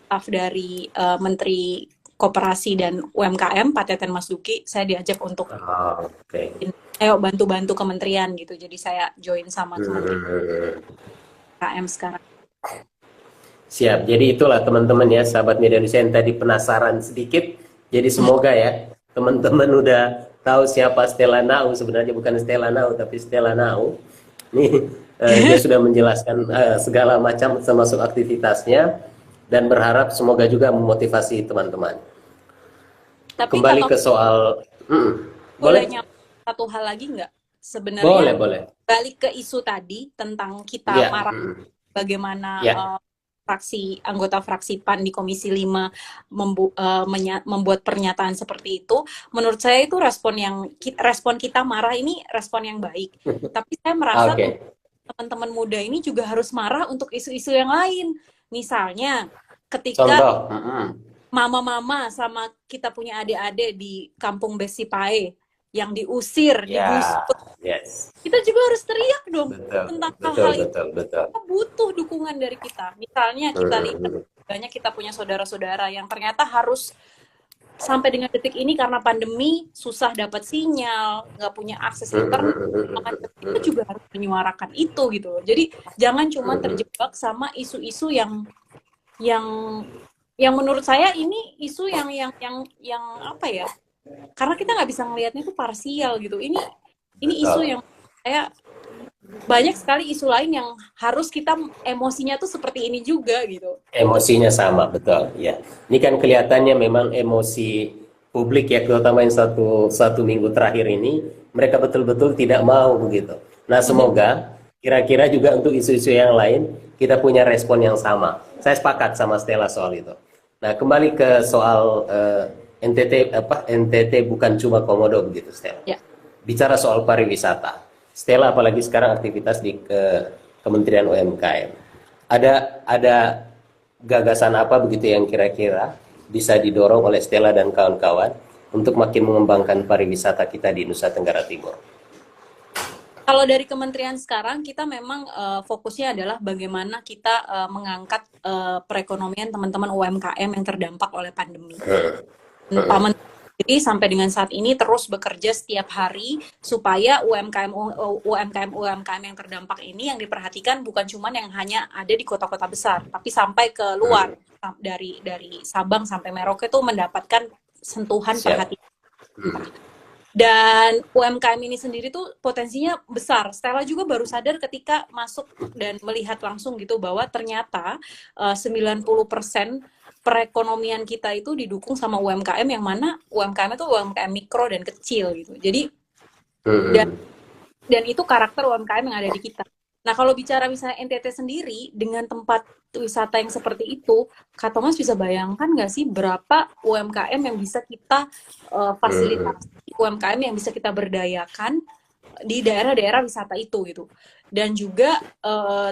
staf dari Menteri Koperasi dan UMKM, Pak Teten Mas Duki. Saya diajak untuk Oke. ayo bantu-bantu kementerian gitu. Jadi saya join sama Kementerian Mm-mm. UMKM sekarang. Siap. Jadi itulah teman-teman ya, sahabat media Indonesia yang tadi penasaran sedikit. Jadi semoga ya teman-teman udah tahu siapa Stella Nau. Sebenarnya bukan Stella Nau tapi Stella Nau. Nih dia sudah menjelaskan segala macam termasuk aktivitasnya dan berharap semoga juga memotivasi teman-teman. Tapi Kembali ke soal, boleh boleh? satu hal lagi nggak? Sebenarnya Boleh. balik ke isu tadi tentang kita Iya. marah bagaimana Ya. anggota fraksi PAN di Komisi 5 membuat pernyataan seperti itu. Menurut saya itu respon kita marah ini respon yang baik. Tapi saya merasa Oke. teman-teman muda ini juga harus marah untuk isu-isu yang lain. Misalnya ketika Contoh. mama-mama sama kita punya adik-adik di Kampung Besipae yang diusir, Ya. digusur, Yes. kita juga harus teriak dong Betul. tentang Betul. hal-hal itu. Betul. Kita butuh dukungan dari kita. Misalnya kita lihat banyak kita punya saudara-saudara yang ternyata harus sampai dengan detik ini karena pandemi susah dapat sinyal, nggak punya akses internet, kita juga harus menyuarakan itu gitu loh. Jadi jangan cuma terjebak sama isu-isu yang menurut saya ini isu yang apa ya? Karena kita nggak bisa ngelihatnya itu parsial gitu. Ini isu yang saya banyak sekali isu lain yang harus kita emosinya tuh seperti ini juga gitu. Emosinya sama, betul. Ya, ini kan kelihatannya memang emosi publik ya, terutama yang satu minggu terakhir ini, mereka betul-betul tidak mau begitu. Nah, semoga kira-kira juga untuk isu-isu yang lain kita punya respon yang sama. Saya sepakat sama Stella soal itu. Nah, kembali ke soal NTT bukan cuma komodo begitu, Stella. Ya. Bicara soal pariwisata, Stella apalagi sekarang aktivitas di Kementerian UMKM. Ada gagasan apa begitu yang kira-kira bisa didorong oleh Stella dan kawan-kawan untuk makin mengembangkan pariwisata kita di Nusa Tenggara Timur? Kalau dari kementerian sekarang kita memang fokusnya adalah bagaimana kita mengangkat perekonomian teman-teman UMKM yang terdampak oleh pandemi. Pak Menteri sendiri sampai dengan saat ini terus bekerja setiap hari supaya UMKM yang terdampak ini yang diperhatikan bukan cuma yang hanya ada di kota-kota besar, tapi sampai ke luar, dari Sabang sampai Merauke itu mendapatkan sentuhan perhatian. Dan UMKM ini sendiri tuh potensinya besar. Stella juga baru sadar ketika masuk dan melihat langsung gitu bahwa ternyata 90% perekonomian kita itu didukung sama UMKM, yang mana UMKM itu UMKM mikro dan kecil gitu. Jadi dan itu karakter UMKM yang ada di kita. Nah, kalau bicara misalnya NTT sendiri dengan tempat wisata yang seperti itu, Kak Thomas bisa bayangkan nggak sih berapa UMKM yang bisa kita fasilitasi, UMKM yang bisa kita berdayakan di daerah-daerah wisata itu gitu. Dan juga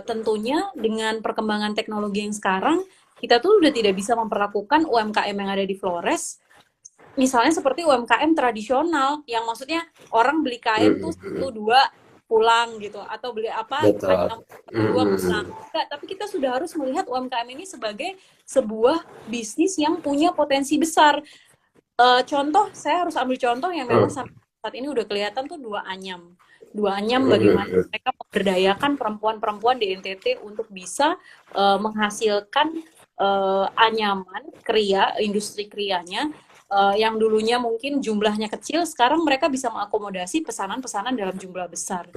tentunya dengan perkembangan teknologi yang sekarang, kita tuh udah tidak bisa memperlakukan UMKM yang ada di Flores misalnya seperti UMKM tradisional yang maksudnya orang beli kain tuh 1-2 pulang gitu, atau beli apa hanya 1-2 pulang. Enggak, tapi kita sudah harus melihat UMKM ini sebagai sebuah bisnis yang punya potensi besar. Contoh, saya harus ambil contoh yang memang saat ini udah kelihatan tuh Dua Anyam bagaimana mereka memberdayakan perempuan-perempuan di NTT untuk bisa menghasilkan anyaman kria, industri krianya yang dulunya mungkin jumlahnya kecil, sekarang mereka bisa mengakomodasi pesanan-pesanan dalam jumlah besar.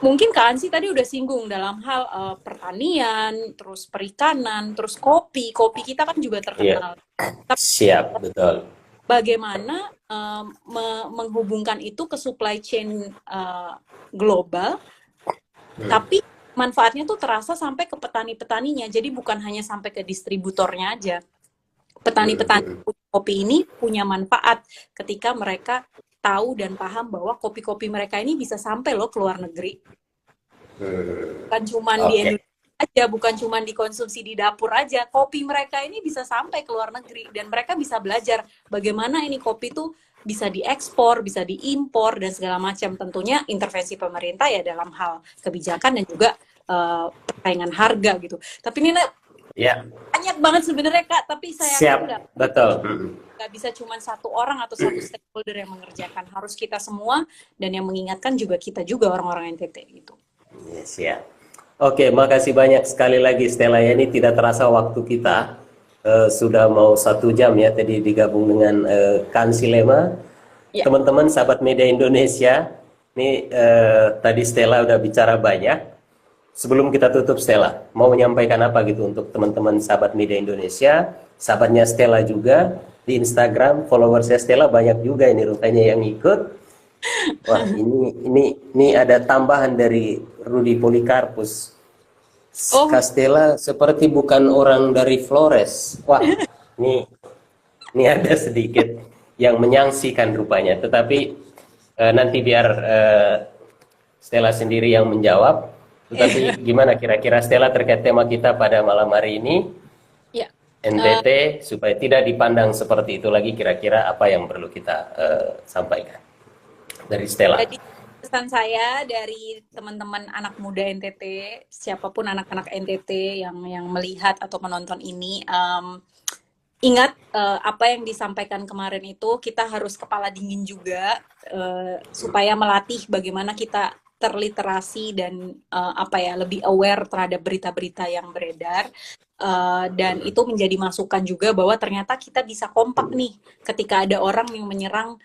Mungkin Kak Ansi tadi udah singgung dalam hal pertanian, terus perikanan, terus kopi kita kan juga terkenal. Siap, betul. Bagaimana menghubungkan itu ke supply chain global, tapi manfaatnya tuh terasa sampai ke petani-petaninya, jadi bukan hanya sampai ke distributornya aja. Petani-petani kopi ini punya manfaat ketika mereka tahu dan paham bahwa kopi-kopi mereka ini bisa sampai loh ke luar negeri. Bukan cuma di Indonesia, aja, bukan cuma dikonsumsi di dapur aja. Kopi mereka ini bisa sampai ke luar negeri dan mereka bisa belajar bagaimana ini kopi tuh bisa diekspor, bisa diimpor dan segala macam. Tentunya intervensi pemerintah ya dalam hal kebijakan dan juga persaingan harga gitu. Tapi ini Ya, banyak banget sebenarnya Kak, tapi saya siap, betul. nggak bisa cuma satu orang atau satu stakeholder yang mengerjakan, harus kita semua dan yang mengingatkan juga kita juga orang-orang NTT gitu. Ya, siap. Oke, makasih banyak sekali lagi Stella ya. Ini tidak terasa waktu kita sudah mau 1 jam ya. Tadi digabung dengan Kansilema. Ya. Teman-teman sahabat media Indonesia, ini tadi Stella udah bicara banyak. Sebelum kita tutup Stella, mau menyampaikan apa gitu untuk teman-teman sahabat media Indonesia, sahabatnya Stella juga di Instagram, followersnya Stella banyak juga ini rupanya yang ikut. Wah, ini ada tambahan dari Rudy Polikarpus. Oh. Stella seperti bukan orang dari Flores. Wah, ini ada sedikit yang menyaksikan rupanya. Tetapi nanti biar Stella sendiri yang menjawab. Tetapi gimana kira-kira Stella terkait tema kita pada malam hari ini? Ya. NTT supaya tidak dipandang seperti itu lagi, kira-kira apa yang perlu kita sampaikan dari Stella? Jadi pesan saya dari teman-teman anak muda NTT, siapapun anak-anak NTT yang melihat atau menonton ini, ingat apa yang disampaikan kemarin itu, kita harus kepala dingin juga supaya melatih bagaimana kita terliterasi dan lebih aware terhadap berita-berita yang beredar. Dan itu menjadi masukan juga bahwa ternyata kita bisa kompak nih ketika ada orang yang menyerang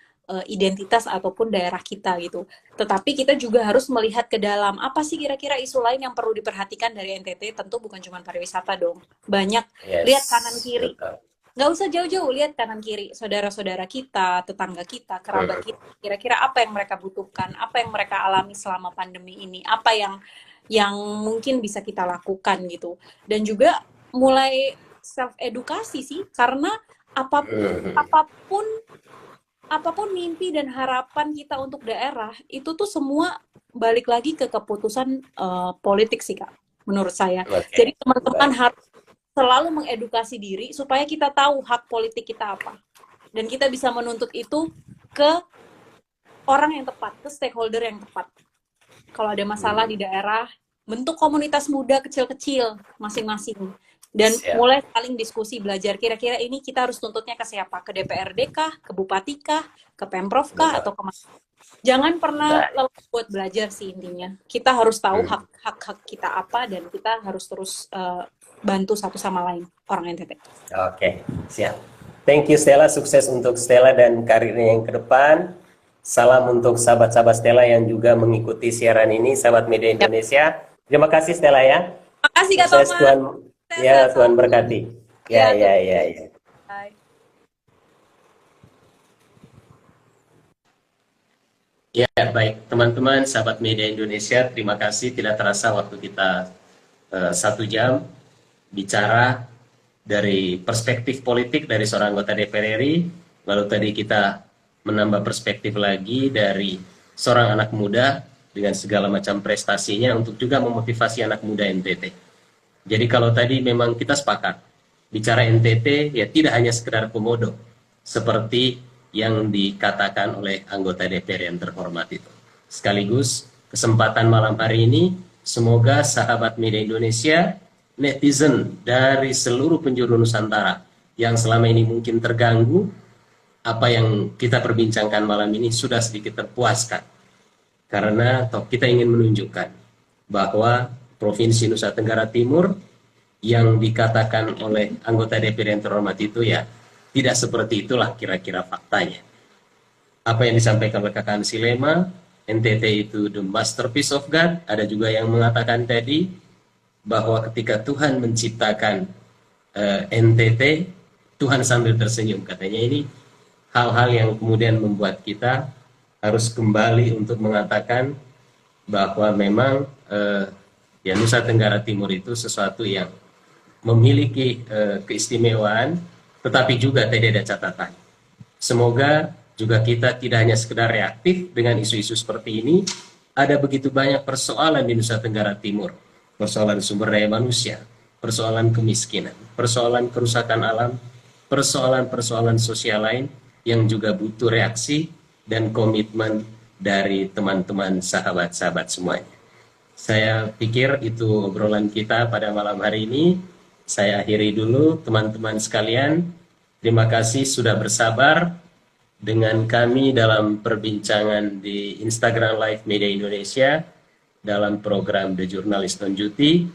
identitas ataupun daerah kita gitu. Tetapi kita juga harus melihat ke dalam, apa sih kira-kira isu lain yang perlu diperhatikan dari NTT. Tentu bukan cuma pariwisata dong, banyak. Lihat kanan kiri, nggak usah jauh-jauh, lihat kanan kiri saudara-saudara kita, tetangga kita, kerabat kita, kira-kira apa yang mereka butuhkan, apa yang mereka alami selama pandemi ini, apa yang mungkin bisa kita lakukan gitu. Dan juga mulai self edukasi sih, karena apapun mimpi dan harapan kita untuk daerah itu tuh semua balik lagi ke keputusan politik sih Kak, menurut saya. Jadi teman-teman harus selalu mengedukasi diri supaya kita tahu hak politik kita apa. Dan kita bisa menuntut itu ke orang yang tepat, ke stakeholder yang tepat. Kalau ada masalah di daerah, bentuk komunitas muda kecil-kecil masing-masing. Dan mulai saling diskusi, belajar kira-kira ini kita harus tuntutnya ke siapa? Ke DPRD kah? Ke Bupati kah? Ke Pemprov kah? Atau ke mana? Jangan pernah lelah buat belajar sih intinya. Kita harus tahu hak-hak kita apa dan kita harus terus bantu satu sama lain orang NTT. Oke, siap. Thank you Stella, sukses untuk Stella dan karirnya yang ke depan. Salam untuk sahabat-sahabat Stella yang juga mengikuti siaran ini, sahabat media Indonesia. Terima kasih Stella ya. Terima kasih Kak Sukses, Thomas. Tuhan, ya Tuhan berkati. Ya. Bye. Ya, baik teman-teman, sahabat media Indonesia, terima kasih. Tidak terasa waktu kita 1 jam bicara dari perspektif politik dari seorang anggota DPR RI, lalu tadi kita menambah perspektif lagi dari seorang anak muda dengan segala macam prestasinya untuk juga memotivasi anak muda NTT. Jadi kalau tadi memang kita sepakat, bicara NTT ya tidak hanya sekedar komodo, seperti yang dikatakan oleh anggota DPR yang terhormat itu. Sekaligus kesempatan malam hari ini, semoga sahabat media Indonesia, netizen dari seluruh penjuru Nusantara yang selama ini mungkin terganggu, apa yang kita perbincangkan malam ini sudah sedikit terpuaskan. Karena kita ingin menunjukkan bahwa Provinsi Nusa Tenggara Timur yang dikatakan oleh anggota DPR yang terhormat itu ya tidak seperti itulah kira-kira faktanya. Apa yang disampaikan oleh Kakak Ansilema, NTT itu the masterpiece of God. Ada juga yang mengatakan tadi bahwa ketika Tuhan menciptakan NTT, Tuhan sambil tersenyum. Katanya ini hal-hal yang kemudian membuat kita harus kembali untuk mengatakan bahwa memang ya Nusa Tenggara Timur itu sesuatu yang memiliki keistimewaan, tetapi juga tadi ada catatan. Semoga juga kita tidak hanya sekedar reaktif dengan isu-isu seperti ini. Ada begitu banyak persoalan di Nusa Tenggara Timur persoalan sumber daya manusia, persoalan kemiskinan, persoalan kerusakan alam, persoalan-persoalan sosial lain yang juga butuh reaksi dan komitmen dari teman-teman sahabat-sahabat semuanya. Saya pikir itu obrolan kita pada malam hari ini. Saya akhiri dulu, teman-teman sekalian. Terima kasih sudah bersabar dengan kami dalam perbincangan di Instagram Live Media Indonesia dalam program The Journalist on Duty.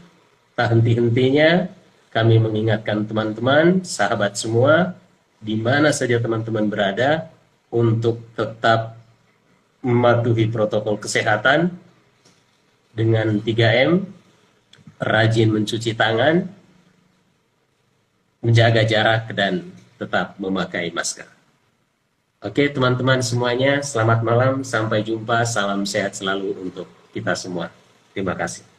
Tak henti-hentinya kami mengingatkan teman-teman, sahabat semua, di mana saja teman-teman berada, untuk tetap mematuhi protokol kesehatan dengan 3M, rajin mencuci tangan, menjaga jarak, dan tetap memakai masker. Oke teman-teman semuanya, selamat malam, sampai jumpa, salam sehat selalu untuk kita semua. Terima kasih.